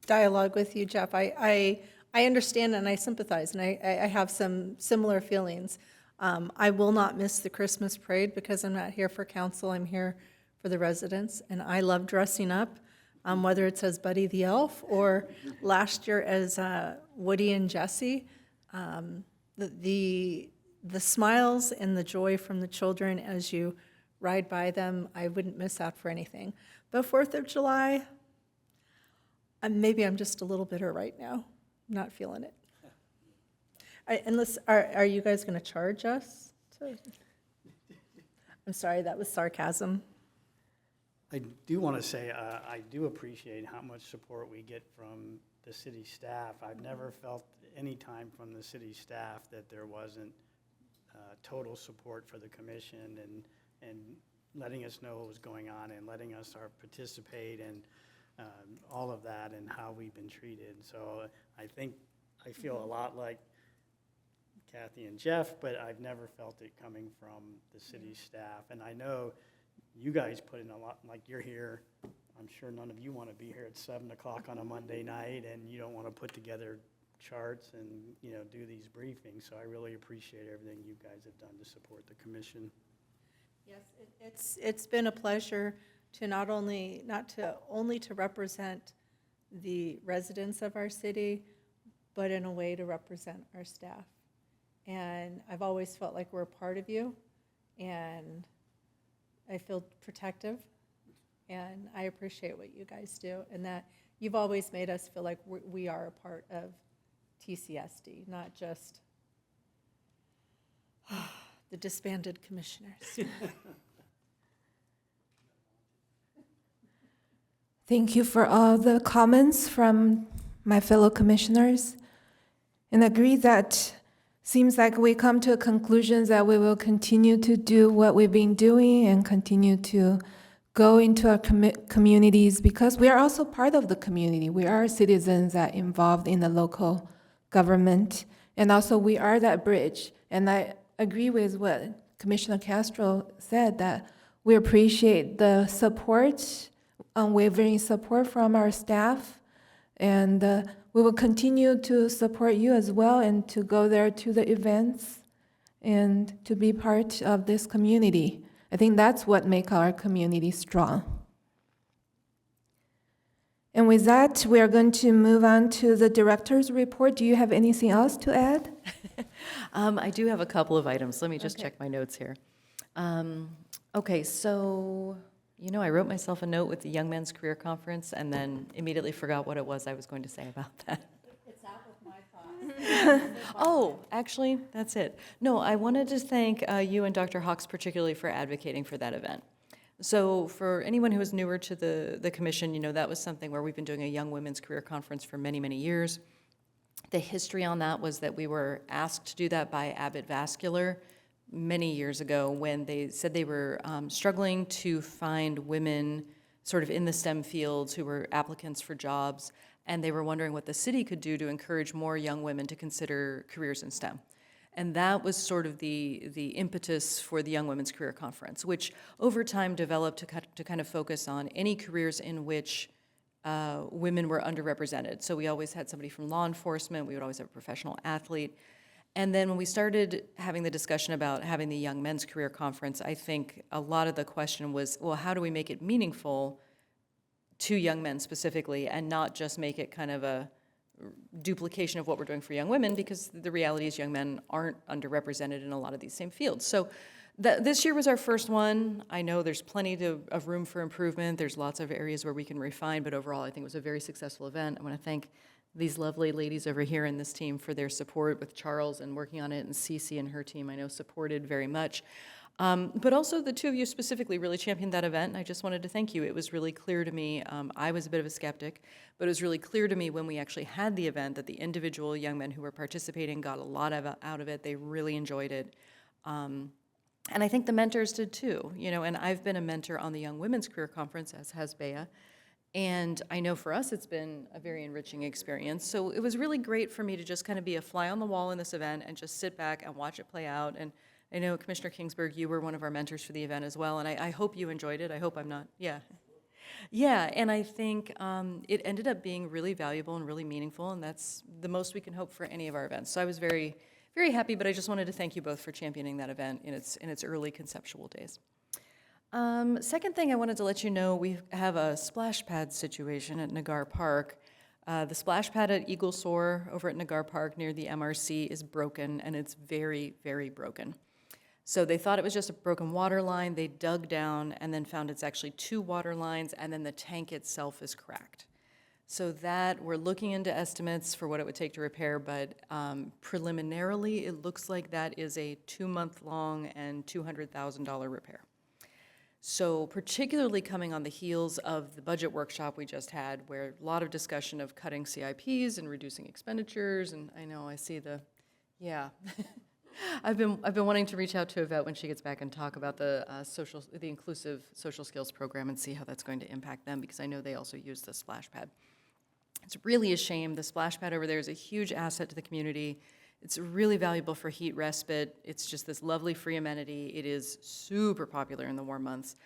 S12: dialogue with you, Jeff. I understand and I sympathize, and I have some similar feelings. I will not miss the Christmas parade because I'm not here for council. I'm here for the residents, and I love dressing up, whether it's as Buddy the Elf or last year as Woody and Jesse. The smiles and the joy from the children as you ride by them, I wouldn't miss out for anything. But 4th of July, maybe I'm just a little bitter right now. I'm not feeling it. Unless, are you guys going to charge us? I'm sorry, that was sarcasm.
S9: I do want to say I do appreciate how much support we get from the city staff. I've never felt any time from the city staff that there wasn't total support for the commission and letting us know what was going on and letting us participate and all of that and how we've been treated. So I think I feel a lot like Kathy and Jeff, but I've never felt it coming from the city staff. And I know you guys put in a lot, like you're here. I'm sure none of you want to be here at 7 o'clock on a Monday night, and you don't want to put together charts and, you know, do these briefings. So I really appreciate everything you guys have done to support the commission.
S12: Yes, it's been a pleasure to not only to represent the residents of our city, but in a way to represent our staff. And I've always felt like we're a part of you, and I feel protective, and I appreciate what you guys do, and that you've always made us feel like we are a part of TCSD, not just the disbanded commissioners.
S1: Thank you for all the comments from my fellow commissioners, and agree that seems like we come to a conclusion that we will continue to do what we've been doing and continue to go into our communities, because we are also part of the community. We are citizens that are involved in the local government, and also we are that bridge. And I agree with what Commissioner Castro said, that we appreciate the support unwavering support from our staff. And we will continue to support you as well and to go there to the events and to be part of this community. I think that's what makes our community strong. And with that, we are going to move on to the director's report. Do you have anything else to add?
S7: I do have a couple of items. Let me just check my notes here. Okay, so, I wrote myself a note with the Young Men's Career Conference and then immediately forgot what it was I was going to say about that.
S12: It's out with my thoughts.
S7: Oh, actually, that's it. No, I wanted to thank you and Dr. Hawks particularly for advocating for that event. So for anyone who is newer to the commission, that was something where we've been doing a Young Women's Career Conference for many, many years. The history on that was that we were asked to do that by Abbott Vascular many years ago when they said they were struggling to find women sort of in the STEM fields who were applicants for jobs, and they were wondering what the city could do to encourage more young women to consider careers in STEM. And that was sort of the impetus for the Young Women's Career Conference, which over time developed to kind of focus on any careers in which women were underrepresented. So we always had somebody from law enforcement, we would always have a professional athlete. And then when we started having the discussion about having the Young Men's Career Conference, I think a lot of the question was, well, how do we make it meaningful to young men specifically and not just make it kind of a duplication of what we're doing for young women, because the reality is young men aren't underrepresented in a lot of these same fields. So this year was our first one. I know there's plenty of room for improvement. There's lots of areas where we can refine, but overall I think it was a very successful event. I want to thank these lovely ladies over here in this team for their support with Charles and working on it, and Cece and her team I know supported very much. But also the two of you specifically really championed that event, and I just wanted to thank you. It was really clear to me, I was a bit of a skeptic, but it was really clear to me when we actually had the event that the individual young men who were participating got a lot out of it. They really enjoyed it. And I think the mentors did too, and I've been a mentor on the Young Women's Career Conference, as has Bea, and I know for us it's been a very enriching experience. So it was really great for me to just kind of be a fly on the wall in this event and just sit back and watch it play out. And I know, Commissioner Kingsburg, you were one of our mentors for the event as well, and I hope you enjoyed it. I hope I'm not, yeah. Yeah, and I think it ended up being really valuable and really meaningful, and that's the most we can hope for any of our events. So I was very, very happy, but I just wanted to thank you both for championing that event in its early conceptual days. Second thing I wanted to let you know, we have a splash pad situation at Nagar Park. The splash pad at Eagle Soar over at Nagar Park near the MRC is broken, and it's very, very broken. So they thought it was just a broken water line. They dug down and then found it's actually 2 water lines, and then the tank itself is cracked. So that, we're looking into estimates for what it would take to repair, but preliminarily, it looks like that is a 2-month-long and $200,000 repair. So particularly coming on the heels of the budget workshop we just had, where a lot of discussion of cutting CIPs and reducing expenditures, and I know I see yeah. I've been wanting to reach out to Yvette when she gets back and talk about the inclusive social skills program and see how that's going to impact them, because I know they also use the splash pad. It's really a shame. The splash pad over there is a huge asset to the community. It's really valuable for heat respite. It's just this lovely free amenity. It is super popular in the warm months.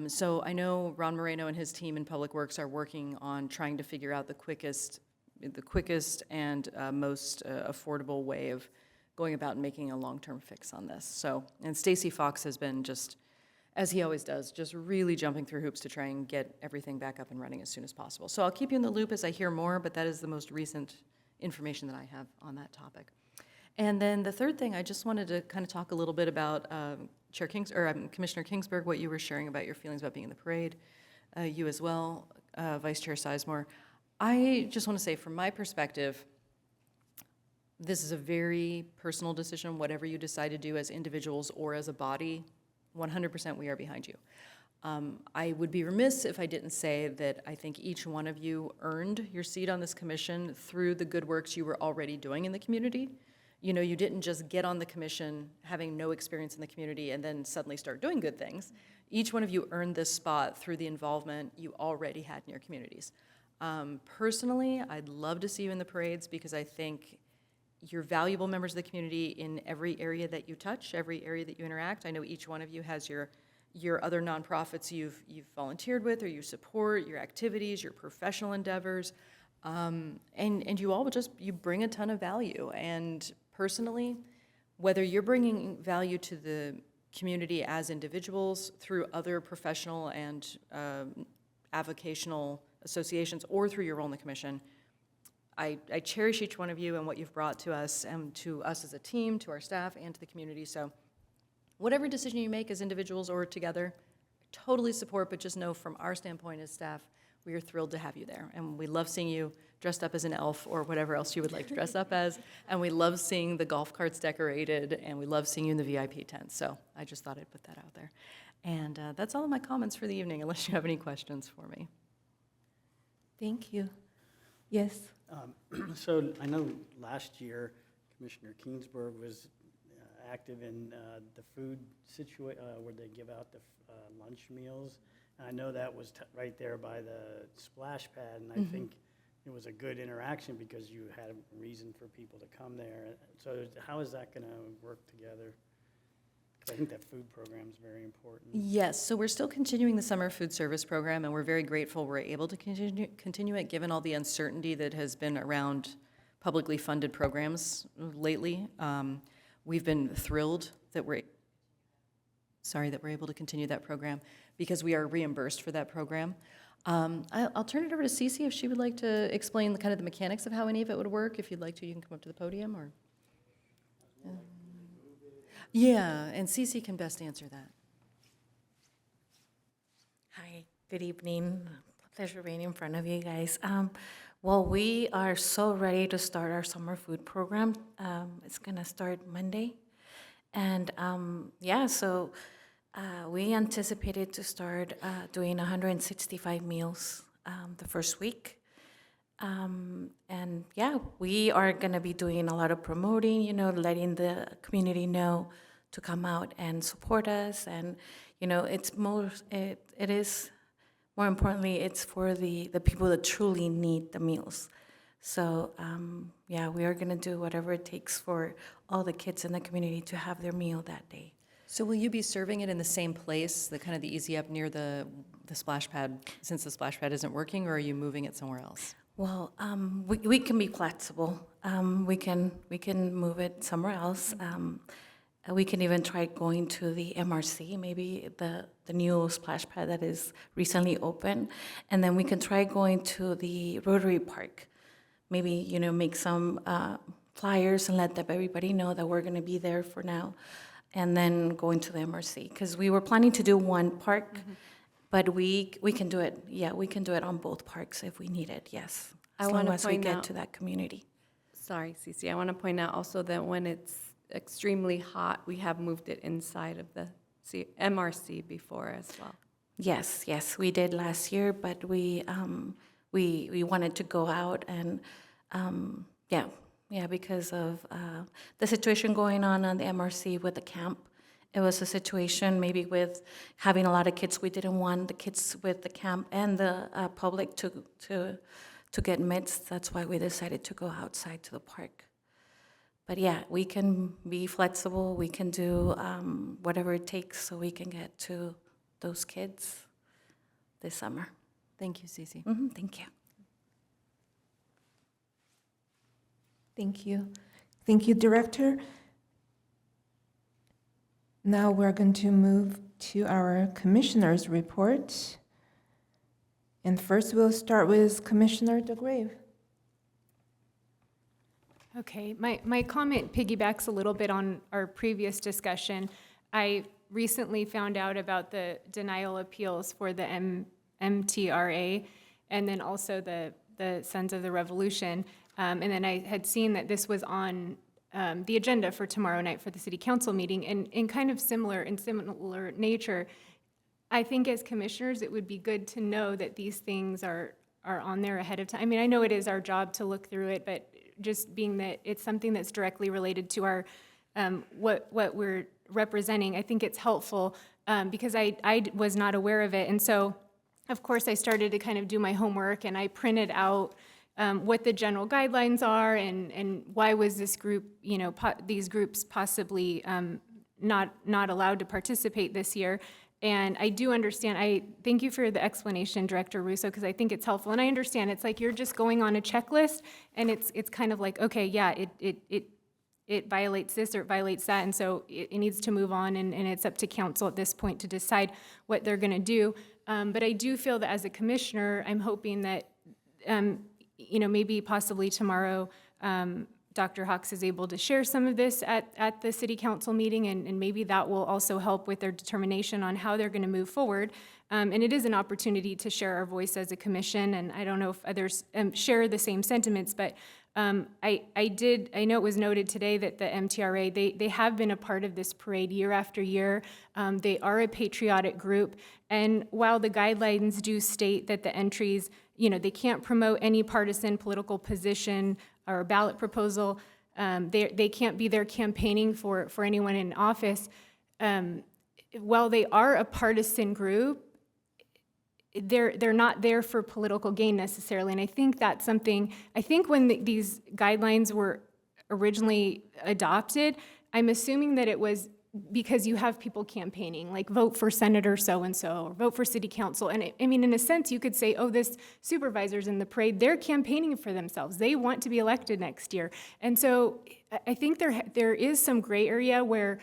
S7: So I know Ron Moreno and his team in Public Works are working on trying to figure out the quickest and most affordable way of going about making a long-term fix on this. So, and Stacy Fox has been just, as he always does, just really jumping through hoops to try and get everything back up and running as soon as possible. So I'll keep you in the loop as I hear more, but that is the most recent information that I have on that topic. And then the third thing, I just wanted to kind of talk a little bit about Commissioner Kingsburg, what you were sharing about your feelings about being in the parade, you as well, Vice Chair Sizemore. I just want to say, from my perspective, this is a very personal decision. Whatever you decide to do as individuals or as a body, 100% we are behind you. I would be remiss if I didn't say that I think each one of you earned your seat on this commission through the good works you were already doing in the community. You didn't just get on the commission having no experience in the community and then suddenly start doing good things. Each one of you earned this spot through the involvement you already had in your communities. Personally, I'd love to see you in the parades, because I think you're valuable members of the community in every area that you touch, every area that you interact. I know each one of you has your your other nonprofits you've volunteered with or you support, your activities, your professional endeavors. And you all you bring a ton of value. And personally, whether you're bringing value to the community as individuals through other professional and avocational associations or through your role in the commission, I cherish each one of you and what you've brought to us and to us as a team, to our staff, and to the community. So whatever decision you make as individuals or together, totally support, but just know from our standpoint as staff, we are thrilled to have you there. And we love seeing you dressed up as an elf or whatever else you would like to dress up as. And we love seeing the golf carts decorated, and we love seeing you in the VIP tent. So I just thought I'd put that out there. And that's all of my comments for the evening, unless you have any questions for me.
S1: Thank you. Yes.
S9: So I know last year Commissioner Keensburg was active in the food situation, where they give out the lunch meals. And I know that was right there by the splash pad, and I think it was a good interaction because you had a reason for people to come there. So how is that going to work together? 'Cause I think that food program is very important.
S7: Yes, so we're still continuing the summer food service program, and we're very grateful we're able to continue it, given all the uncertainty that has been around publicly funded programs lately. We've been thrilled that we're able to continue that program because we are reimbursed for that program. I'll turn it over to Cece if she would like to explain kind of the mechanics of how any of it would work. If you'd like to, you can come up to the podium, or. Yeah, and Cece can best answer that.
S15: Hi, good evening. Pleasure being in front of you guys. Well, we are so ready to start our summer food program. It's gonna start Monday. And so we anticipated to start doing 165 meals the first week. We are gonna be doing a lot of promoting, letting the community know to come out and support us. And, it is, more importantly, it's for the people that truly need the meals. So, we are gonna do whatever it takes for all the kids in the community to have their meal that day.
S7: So will you be serving it in the same place, the kind of the Easy Up near the splash pad, since the splash pad isn't working, or are you moving it somewhere else?
S15: Well, we can be flexible. We can move it somewhere else. We can even try going to the MRC, maybe the new splash pad that is recently open, and then we can try going to the Rotary Park. Maybe make some flyers and let everybody know that we're going to be there for now, and then going to the MRC, because we were planning to do one park. But we can do it. Yeah, we can do it on both parks if we need it. Yes, as long as we get to that community.
S13: Sorry, Cece, I want to point out also that when it's extremely hot, we have moved it inside of the MRC before as well.
S15: Yes, we did last year, but we wanted to go out and because of the situation going on the MRC with the camp. It was a situation maybe with having a lot of kids. We didn't want the kids with the camp and the public to get mixed. That's why we decided to go outside to the park. But we can be flexible. We can do whatever it takes so we can get to those kids this summer.
S7: Thank you, Cece.
S15: Thank you.
S1: Thank you. Thank you, Director. Now we're going to move to our commissioner's report. And first we'll start with Commissioner DeGrave.
S11: Okay, my comment piggybacks a little bit on our previous discussion. I recently found out about the denial appeals for the MTRA and then also the Sons of the Revolution. And then I had seen that this was on the agenda for tomorrow night for the city council meeting, and in kind of similar nature, I think as commissioners, it would be good to know that these things are on there ahead of time. I mean, I know it is our job to look through it, but just being that it's something that's directly related to our, what we're representing, I think it's helpful because I was not aware of it. And so, of course, I started to kind of do my homework, and I printed out what the general guidelines are and why was this group, these groups possibly not allowed to participate this year. And I do understand, I thank you for the explanation, Director Russo, because I think it's helpful. And I understand, it's like you're just going on a checklist, and it's kind of like, okay, yeah, it violates this or it violates that, and so it needs to move on, and it's up to council at this point to decide what they're gonna do. But I do feel that as a commissioner, I'm hoping that, maybe possibly tomorrow, Dr. Hawks is able to share some of this at the city council meeting, and maybe that will also help with their determination on how they're gonna move forward. And it is an opportunity to share our voice as a commission, and I don't know if others share the same sentiments, but I know it was noted today that the MTRA, they have been a part of this parade year after year. They are a patriotic group, and while the guidelines do state that the entries, they can't promote any partisan political position or ballot proposal, they can't be there campaigning for anyone in office. While they are a partisan group, they're not there for political gain necessarily, and I think that's something, I think when these guidelines were originally adopted, I'm assuming that it was because you have people campaigning, like vote for Senator so-and-so, or vote for city council, and I mean, in a sense, you could say, oh, this supervisors in the parade, they're campaigning for themselves. They want to be elected next year, and so I think there is some gray area where,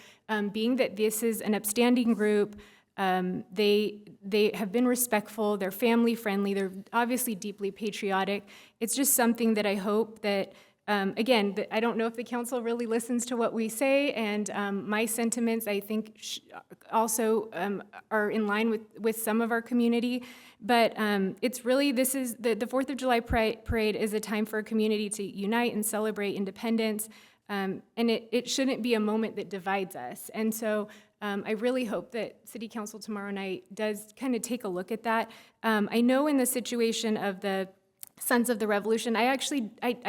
S11: being that this is an upstanding group, they have been respectful, they're family friendly, they're obviously deeply patriotic. It's just something that I hope that, again, I don't know if the council really listens to what we say, and my sentiments, I think, also are in line with some of our community. But it's really, this is, the 4th of July parade is a time for a community to unite and celebrate independence, and it shouldn't be a moment that divides us. And so I really hope that City Council tomorrow night does kind of take a look at that. I know in the situation of the Sons of the Revolution, I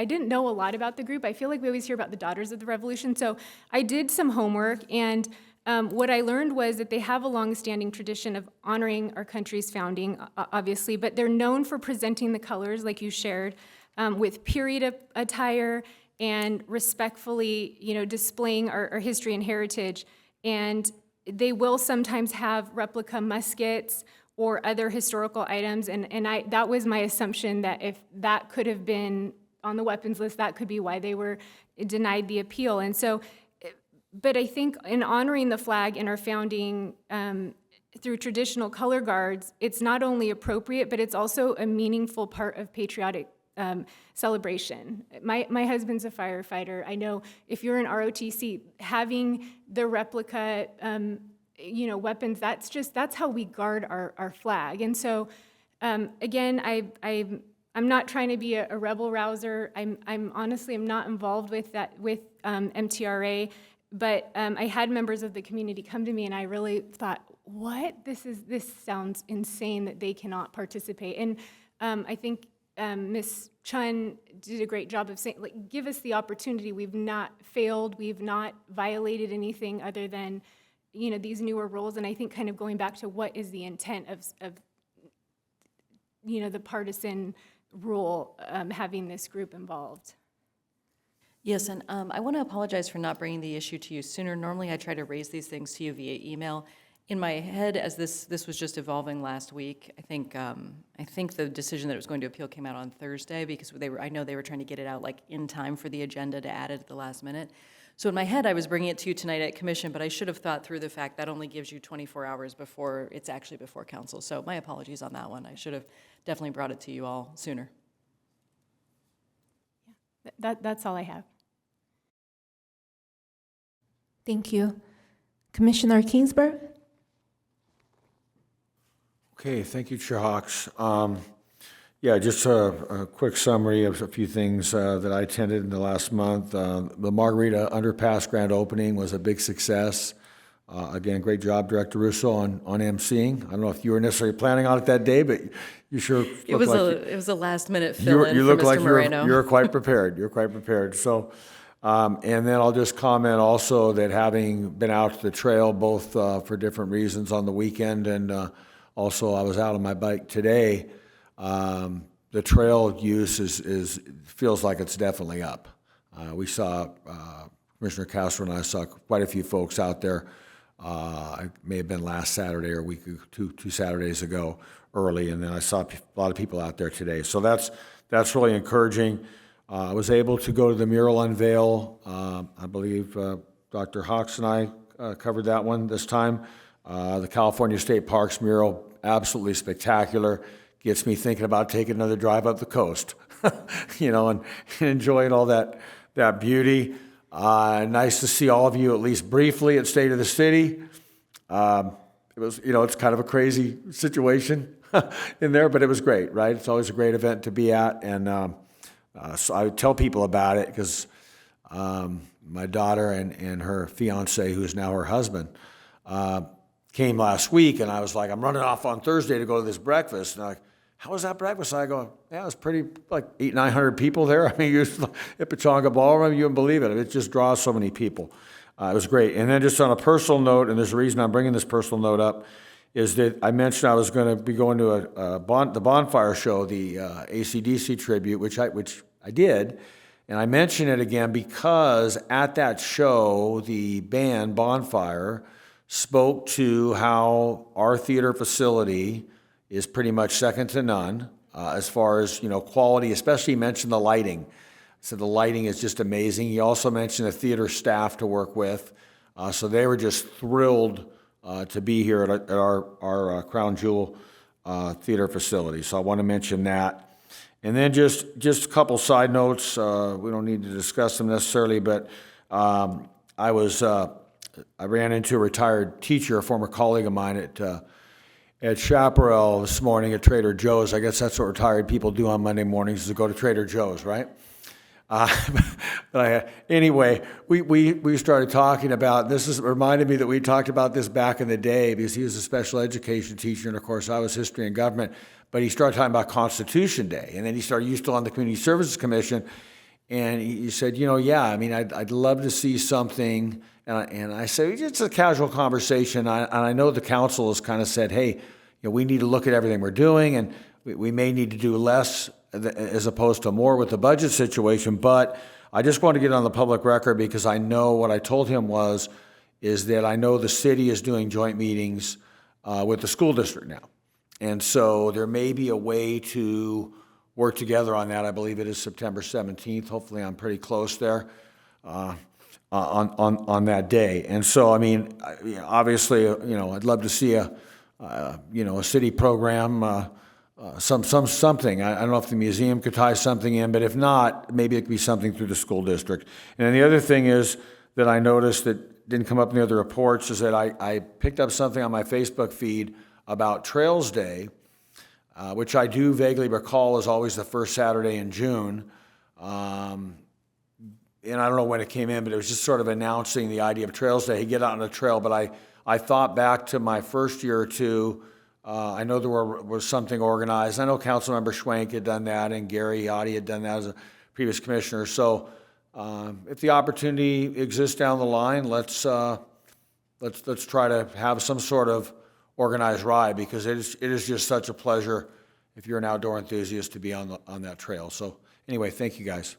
S11: didn't know a lot about the group. I feel like we always hear about the Daughters of the Revolution, so I did some homework, and what I learned was that they have a long-standing tradition of honoring our country's founding, obviously, but they're known for presenting the colors, like you shared, with period attire and respectfully, displaying our history and heritage. And they will sometimes have replica muskets or other historical items, and that was my assumption, that if that could have been on the weapons list, that could be why they were denied the appeal. And so, but I think in honoring the flag and our founding through traditional color guards, it's not only appropriate, but it's also a meaningful part of patriotic celebration. My husband's a firefighter. I know if you're in ROTC, having the replica, weapons, that's how we guard our flag. And so, again, I'm not trying to be a rebel rouser. I'm honestly, I'm not involved with that, with MTRA, but I had members of the community come to me, and I really thought, what? This sounds insane that they cannot participate. And I think Ms. Chun did a great job of saying, like, give us the opportunity. We've not failed. We've not violated anything other than, these newer rules. And I think kind of going back to what is the intent of the partisan rule, having this group involved.
S7: Yes, and I want to apologize for not bringing the issue to you sooner. Normally, I try to raise these things to you via email. In my head, as this was just evolving last week, I think the decision that it was going to appeal came out on Thursday, because I know they were trying to get it out like in time for the agenda to add it at the last minute. So in my head, I was bringing it to you tonight at commission, but I should have thought through the fact that only gives you 24 hours before it's actually before council. So my apologies on that one. I should have definitely brought it to you all sooner.
S11: Yeah, that's all I have.
S1: Thank you. Commissioner Kingsburg?
S10: Okay, thank you, Chair Hawks. Yeah, just a quick summary of a few things that I attended in the last month. The Margarita Underpass grand opening was a big success. Again, great job, Director Russo, on emceeing. I don't know if you were necessarily planning on it that day, but you sure
S7: It was a last minute fill-in
S10: you
S7: for
S10: look
S7: Mr.
S10: like
S7: Moreno.
S10: you're quite prepared. You're quite prepared. So, and then I'll just comment also that having been out to the trail both for different reasons on the weekend, and also I was out on my bike today, the trail use feels like it's definitely up. We saw, Commissioner Castro and I saw quite a few folks out there It may have been last Saturday or a week, two Saturdays ago early, and then I saw a lot of people out there today. So that's really encouraging. I was able to go to the mural unveil. I believe Dr. Hawks and I covered that one this time. The California State Parks mural, absolutely spectacular. Gets me thinking about taking another drive up the coast, and enjoying all that beauty. Nice to see all of you at least briefly at State of the City. It was, it's kind of a crazy situation in there, but it was great, right? It's always a great event to be at, and so I would tell people about it because my daughter and her fiance, who is now her husband, came last week, and I was like, I'm running off on Thursday to go to this breakfast. And they're like, how was that breakfast? I go, yeah, it was pretty, like 800-900 people there. I mean, at Pechanga Ballroom, you wouldn't believe it. It just draws so many people. It was great. And then just on a personal note, and there's a reason I'm bringing this personal note up, is that I mentioned I was going to be going to the bonfire show, the AC/DC tribute, which I did. And I mention it again because at that show, the band Bonfire spoke to how our theater facility is pretty much second to none as far as quality. Especially he mentioned the lighting. So the lighting is just amazing. He also mentioned the theater staff to work with. So they were just thrilled to be here at our Crown Jewel theater facility. So I want to mention that. And then just a couple side notes. We don't need to discuss them necessarily, but I ran into a retired teacher, a former colleague of mine at Chaparral this morning at Trader Joe's. I guess that's what retired people do on Monday mornings, is to go to Trader Joe's, right? Anyway, we started talking about, reminded me that we talked about this back in the day because he was a special education teacher, and of course I was history and government, but he started talking about Constitution Day, and then he started, used to on the Community Services Commission, and he said, I'd love to see something, and I said, it's a casual conversation, and I know the council has kind of said, hey, we need to look at everything we're doing, and we may need to do less as opposed to more with the budget situation, but I just want to get on the public record because I know what I told him is that I know the city is doing joint meetings with the school district now. And so there may be a way to work together on that. I believe it is September 17th. Hopefully I'm pretty close there on that day. And so, obviously, I'd love to see a city program, something. I don't know if the museum could tie something in, but if not, maybe it could be something through the school district. And then the other thing is that I noticed that didn't come up in the other reports is that I picked up something on my Facebook feed about Trails Day, which I do vaguely recall is always the first Saturday in June. And I don't know when it came in, but it was just sort of announcing the idea of Trails Day. You get out on a trail, but I thought back to my first year or two. I know there was something organized. I know Councilmember Schwank had done that, and Gary Yachty had done that as a previous commissioner. So if the opportunity exists down the line, let's try to have some sort of organized ride, because it is just such a pleasure if you're an outdoor enthusiast to be on that trail. So anyway, thank you guys.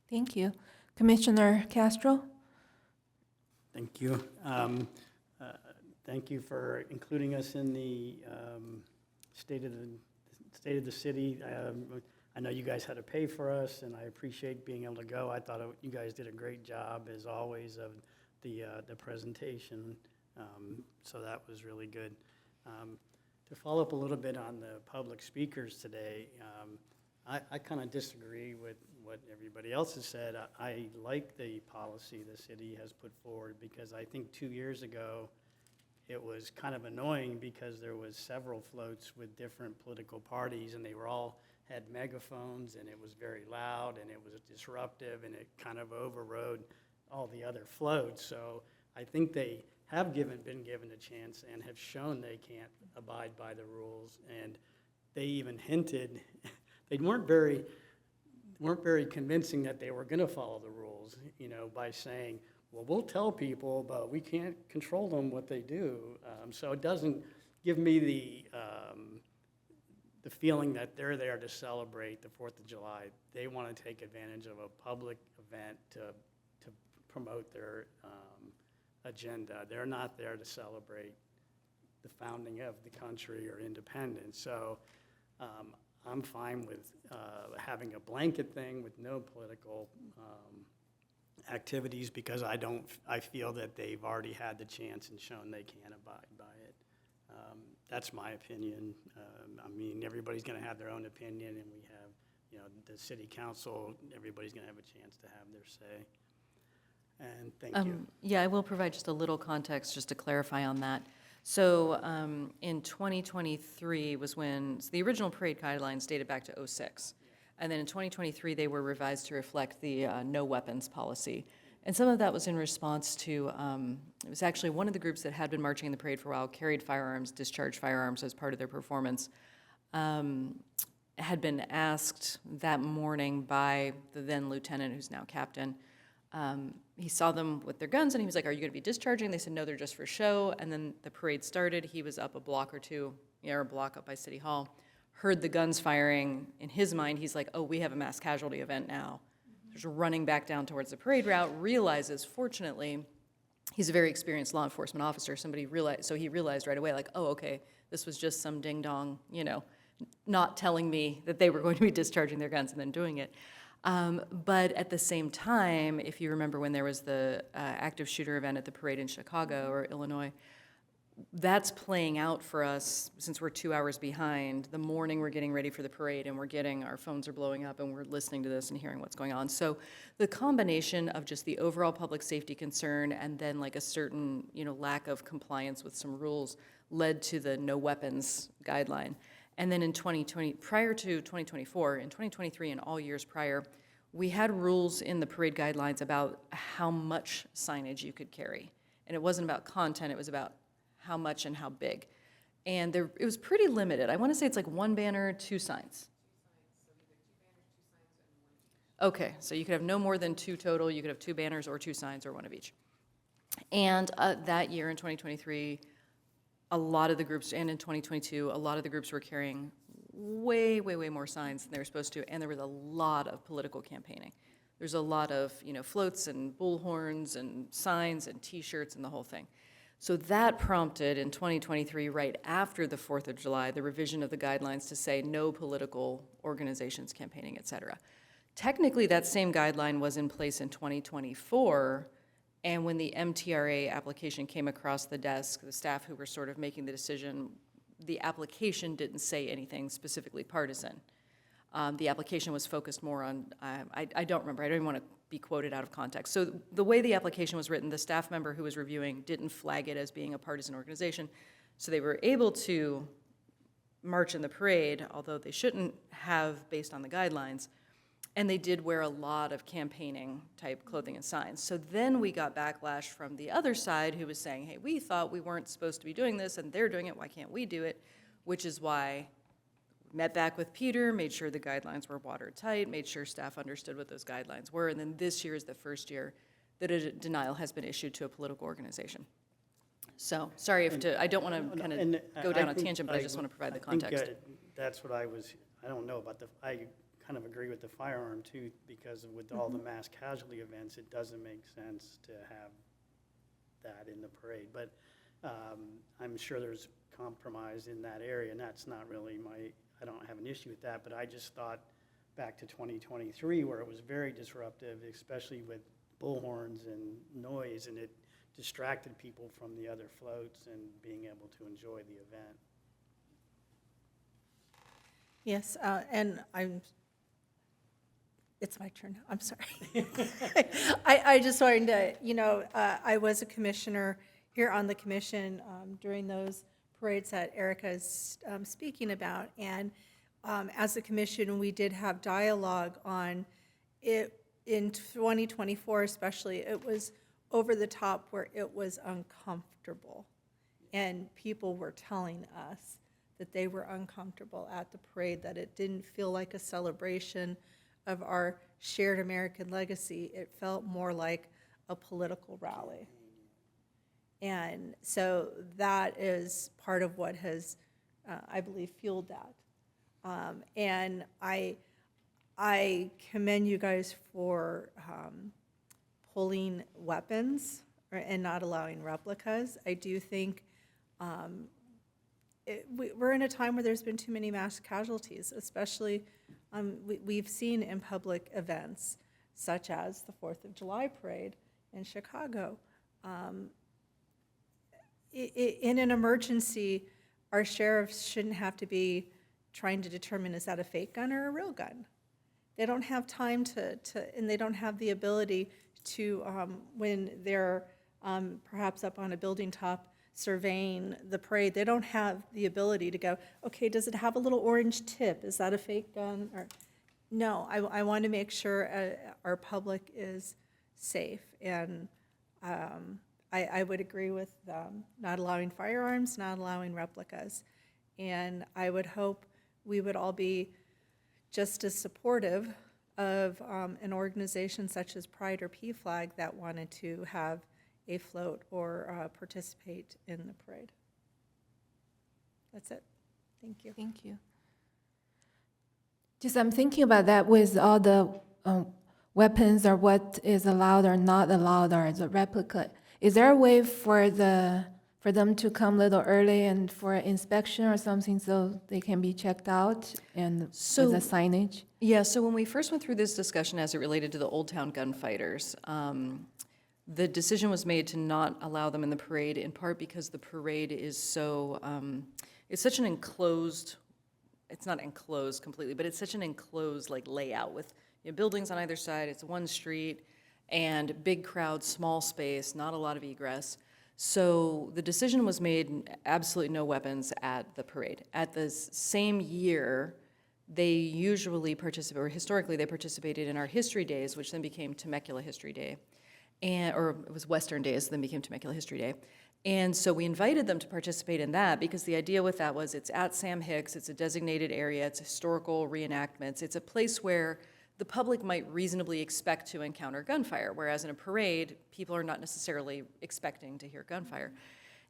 S1: Thank you. Commissioner Castro?
S9: Thank you. Thank you for including us in the state of the city. I know you guys had to pay for us, and I appreciate being able to go. I thought you guys did a great job, as always, of the presentation. So that was really good. To follow up a little bit on the public speakers today, I kind of disagree with what everybody else has said. I like the policy the city has put forward, because I think 2 years ago it was kind of annoying because there was several floats with different political parties, and they were all had megaphones, and it was very loud, and it was disruptive, and it kind of overrode all the other floats. So I think they have been given a chance and have shown they can't abide by the rules, and they even hinted they weren't very convincing that they were going to follow the rules, by saying, well, we'll tell people, but we can't control them what they do. So it doesn't give me the feeling that they're there to celebrate the 4th of July. They want to take advantage of a public event to promote agenda. They're not there to celebrate the founding of the country or independence. So I'm fine with having a blanket thing with no political activities, because I feel that they've already had the chance and shown they can abide by it. That's my opinion. I mean, everybody's going to have their own opinion, and we have, you know, the city council, everybody's going to have a chance to have their say. And thank you.
S7: Yeah, I will provide just a little context just to clarify on that. So in 2023 was when, so the original parade guidelines dated back to '06. And then in 2023, they were revised to reflect the no weapons policy. And some of that was in response to, it was actually one of the groups that had been marching in the parade for a while, carried firearms, discharged firearms as part of their performance, had been asked that morning by the then lieutenant, who's now captain. He saw them with their guns and he was like, "Are you going to be discharging?" They said, "No, they're just for show." And then the parade started. He was up a block or two, or a block up by City Hall, heard the guns firing. In his mind, he's like, "Oh, we have a mass casualty event now." Just running back down towards the parade route, realizes, fortunately, he's a very experienced law enforcement officer. So he realized right away, like, "Oh, okay, this was just some ding dong, you know, not telling me that they were going to be discharging their guns and then doing it." But at the same time, if you remember when there was the active shooter event at the parade in Chicago or Illinois, that's playing out for us since we're 2 hours behind. The morning we're getting ready for the parade and our phones are blowing up and we're listening to this and hearing what's going on. So the combination of just the overall public safety concern and then like a certain, you know, lack of compliance with some rules led to the no weapons guideline. And then in 2020, prior to 2024, in 2023 and all years prior, we had rules in the parade guidelines about how much signage you could carry. And it wasn't about content, it was about how much and how big. And it was pretty limited. I want to say it's like 1 banner, 2 signs. Okay, so you could have no more than 2 total. You could have 2 banners or 2 signs or 1 of each. And that year in 2023, a lot of the groups, and in 2022, a lot of the groups were carrying way, way, way more signs than they were supposed to, and there was a lot of political campaigning. There's a lot of, you know, floats and bullhorns and signs and T-shirts and the whole thing. So that prompted in 2023, right after the 4th of July, the revision of the guidelines to say no political organizations campaigning, et cetera. Technically, that same guideline was in place in 2024, and when the MTRA application came across the desk, the staff who were sort of making the decision, the application didn't say anything specifically partisan. The application was focused more on, I don't remember, I don't even want to be quoted out of context. So the way the application was written, the staff member who was reviewing didn't flag it as being a partisan organization. So they were able to march in the parade, although they shouldn't have based on the guidelines. And they did wear a lot of campaigning type clothing and signs. So then we got backlash from the other side who was saying, "Hey, we thought we weren't supposed to be doing this and they're doing it, why can't we do it?" Which is why we met back with Peter, made sure the guidelines were watertight, made sure staff understood what those guidelines were, and then this year is the first year that a denial has been issued to a political organization. So, sorry I don't want to kind of go down a tangent, but I just want to provide the context.
S9: That's what I don't know about I kind of agree with the firearm too, because with all the mass casualty events, it doesn't make sense to have that in the parade. But I'm sure there's compromise in that area, and that's not really I don't have an issue with that, but I just thought back to 2023 where it was very disruptive, especially with bullhorns and noise, and it distracted people from the other floats and being able to enjoy the event.
S12: Yes, and it's my turn now, I'm sorry. I just wanted to, I was a commissioner here on the commission during those parades that Erica is speaking about. And as a commission, we did have dialogue on it in 2024 especially. It was over the top where it was uncomfortable. And people were telling us that they were uncomfortable at the parade, that it didn't feel like a celebration of our shared American legacy. It felt more like a political rally. And so that is part of what has, I believe, fueled that. And I commend you guys for pulling weapons and not allowing replicas. I do think we're in a time where there's been too many mass casualties, especially we've seen in public events such as the 4th of July parade in Chicago. In an emergency, our sheriffs shouldn't have to be trying to determine, is that a fake gun or a real gun? They don't have time and they don't have the ability to, when they're perhaps up on a building top surveying the parade, they don't have the ability to go, okay, does it have a little orange tip? Is that a fake gun? Or no, I want to make sure our public is safe. And I would agree with not allowing firearms, not allowing replicas. And I would hope we would all be just as supportive of an organization such as Pride or PFLAG that wanted to have a float or participate in the parade. That's it. Thank you.
S1: Thank you. Just I'm thinking about that with all the weapons or what is allowed or not allowed or the replica. Is there a way for them to come a little early and for inspection or something so they can be checked out and with the signage?
S7: Yeah, so when we first went through this discussion as it related to the Old Town gunfighters, the decision was made to not allow them in the parade, in part because the parade is so, it's such an enclosed, it's not enclosed completely, but it's such an enclosed like layout with buildings on either side. It's one street and big crowd, small space, not a lot of egress. So the decision was made, absolutely no weapons at the parade. At the same year, they usually participate, or historically they participated in our History Days, which then became Temecula History Day. Or it was Western Days, then became Temecula History Day. And so we invited them to participate in that because the idea with that was it's at Sam Hicks, it's a designated area, it's historical reenactments, it's a place where the public might reasonably expect to encounter gunfire, whereas in a parade, people are not necessarily expecting to hear gunfire.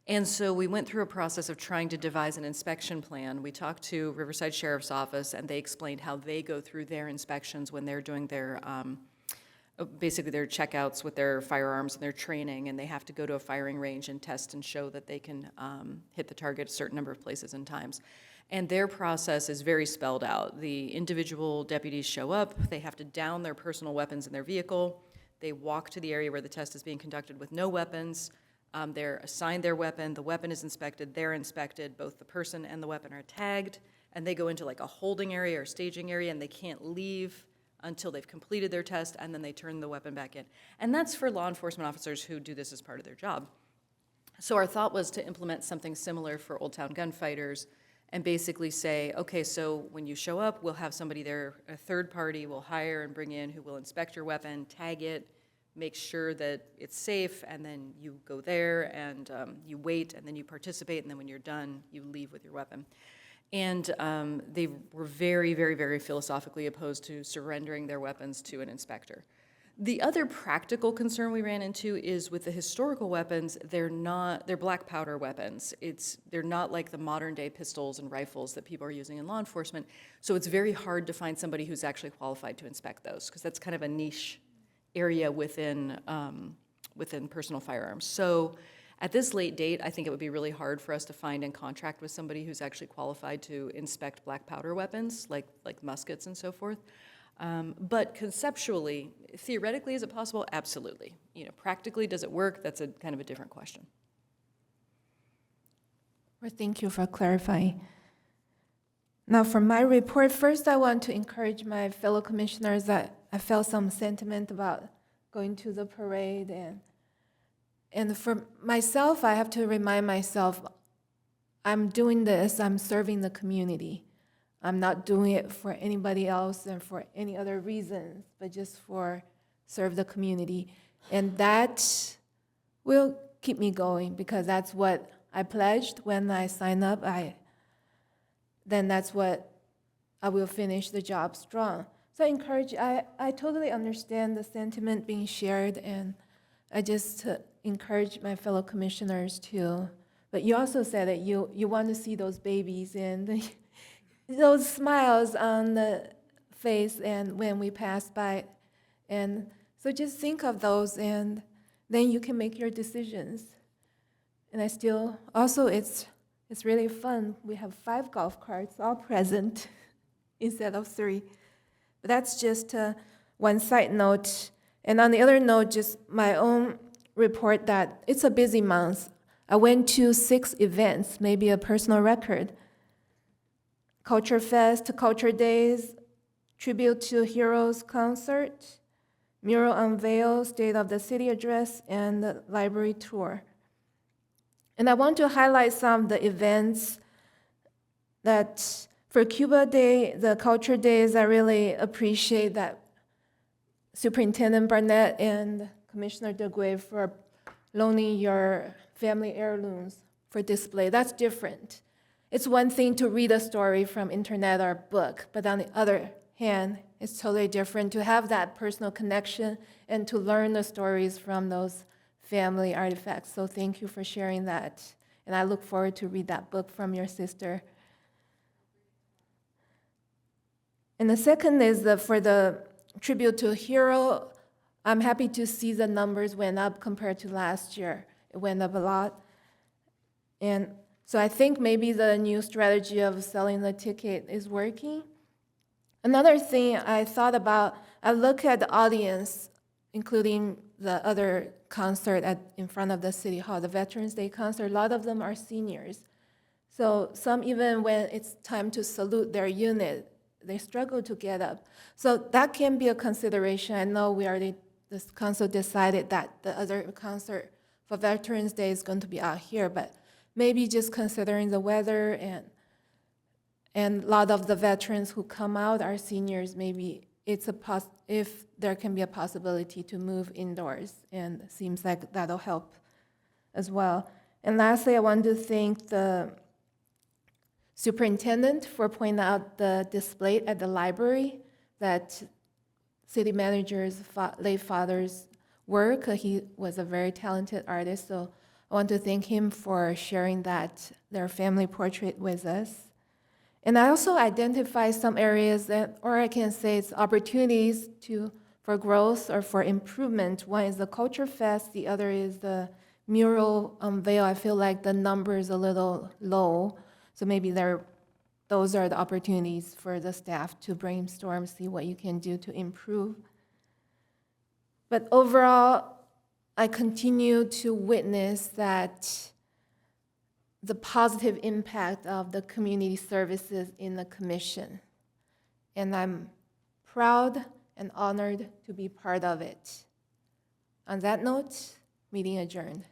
S7: And so we went through a process of trying to devise an inspection plan. We talked to Riverside Sheriff's Office, and they explained how they go through their inspections when they're doing their basically their checkouts with their firearms and their training, and they have to go to a firing range and test and show that they can hit the target a certain number of places and times. And their process is very spelled out. The individual deputies show up, they have to down their personal weapons in their vehicle, they walk to the area where the test is being conducted with no weapons, they're assigned their weapon, the weapon is inspected, they're inspected, both the person and the weapon are tagged, and they go into like a holding area or staging area, and they can't leave until they've completed their test, and then they turn the weapon back in. And that's for law enforcement officers who do this as part of their job. So our thought was to implement something similar for Old Town gunfighters and basically say, okay, so when you show up, we'll have somebody there, a third party we'll hire and bring in who will inspect your weapon, tag it, make sure that it's safe, and then you go there and you wait, and then you participate, and then when you're done, you leave with your weapon. And they were very, very, very philosophically opposed to surrendering their weapons to an inspector. The other practical concern we ran into is with the historical weapons, they're black powder weapons. They're not like the modern day pistols and rifles that people are using in law enforcement. So it's very hard to find somebody who's actually qualified to inspect those, because that's kind of a niche area within personal firearms. So at this late date, I think it would be really hard for us to find and contract with somebody who's actually qualified to inspect black powder weapons, like muskets and so forth. But conceptually, theoretically, is it possible? Absolutely. Practically, does it work? That's a kind of a different question.
S1: Well, thank you for clarifying. Now, for my report, first I want to encourage my fellow commissioners that I felt some sentiment about going to the parade, and for myself, I have to remind myself, I'm doing this, I'm serving the community. I'm not doing it for anybody else and for any other reasons, but just for serve the community. And that will keep me going, because that's what I pledged when I signed up. Then that's what I will finish the job strong. So I totally understand the sentiment being shared, and I just encourage my fellow commissioners to, but you also said that you want to see those babies and those smiles on the face and when we pass by. And so just think of those, and then you can make your decisions. And it's really fun. We have 5 golf carts all present instead of 3. But that's just one side note. And on the other note, just my own report that it's a busy month. I went to 6 events, maybe a personal record. Culture Fest, Culture Days, Tribute to Heroes concert, mural unveil, State of the City address, and the library tour. And I want to highlight some of the events that for Cuba Day, the Culture Days, I really appreciate that Superintendent Barnett and Commissioner DeGuay for loaning your family heirlooms for display. That's different. It's one thing to read a story from internet or book, but on the other hand, it's totally different to have that personal connection and to learn the stories from those family artifacts. So thank you for sharing that. And I look forward to read that book from your sister. And the second is for the tribute to a hero. I'm happy to see the numbers went up compared to last year. It went up a lot. And so I think maybe the new strategy of selling the ticket is working. Another thing I thought about, I look at the audience, including the other concert in front of the City Hall, the Veterans Day concert, a lot of them are seniors. So some, even when it's time to salute their unit, they struggle to get up. So that can be a consideration. I know this council decided that the other concert for Veterans Day is going to be out here, but maybe just considering the weather and a lot of the veterans who come out are seniors, maybe if there can be a possibility to move indoors, and it seems like that'll help as well. And lastly, I want to thank the superintendent for pointing out the display at the library that city manager's late father's work. He was a very talented artist, so I want to thank him for sharing their family portrait with us. And I also identify some areas or I can say it's opportunities for growth or for improvement. One is the Culture Fest, the other is the mural unveil. I feel like the number is a little low, so maybe those are the opportunities for the staff to brainstorm, see what you can do to improve. But overall, I continue to witness that the positive impact of the community services in the commission. And I'm proud and honored to be part of it. On that note, meeting adjourned.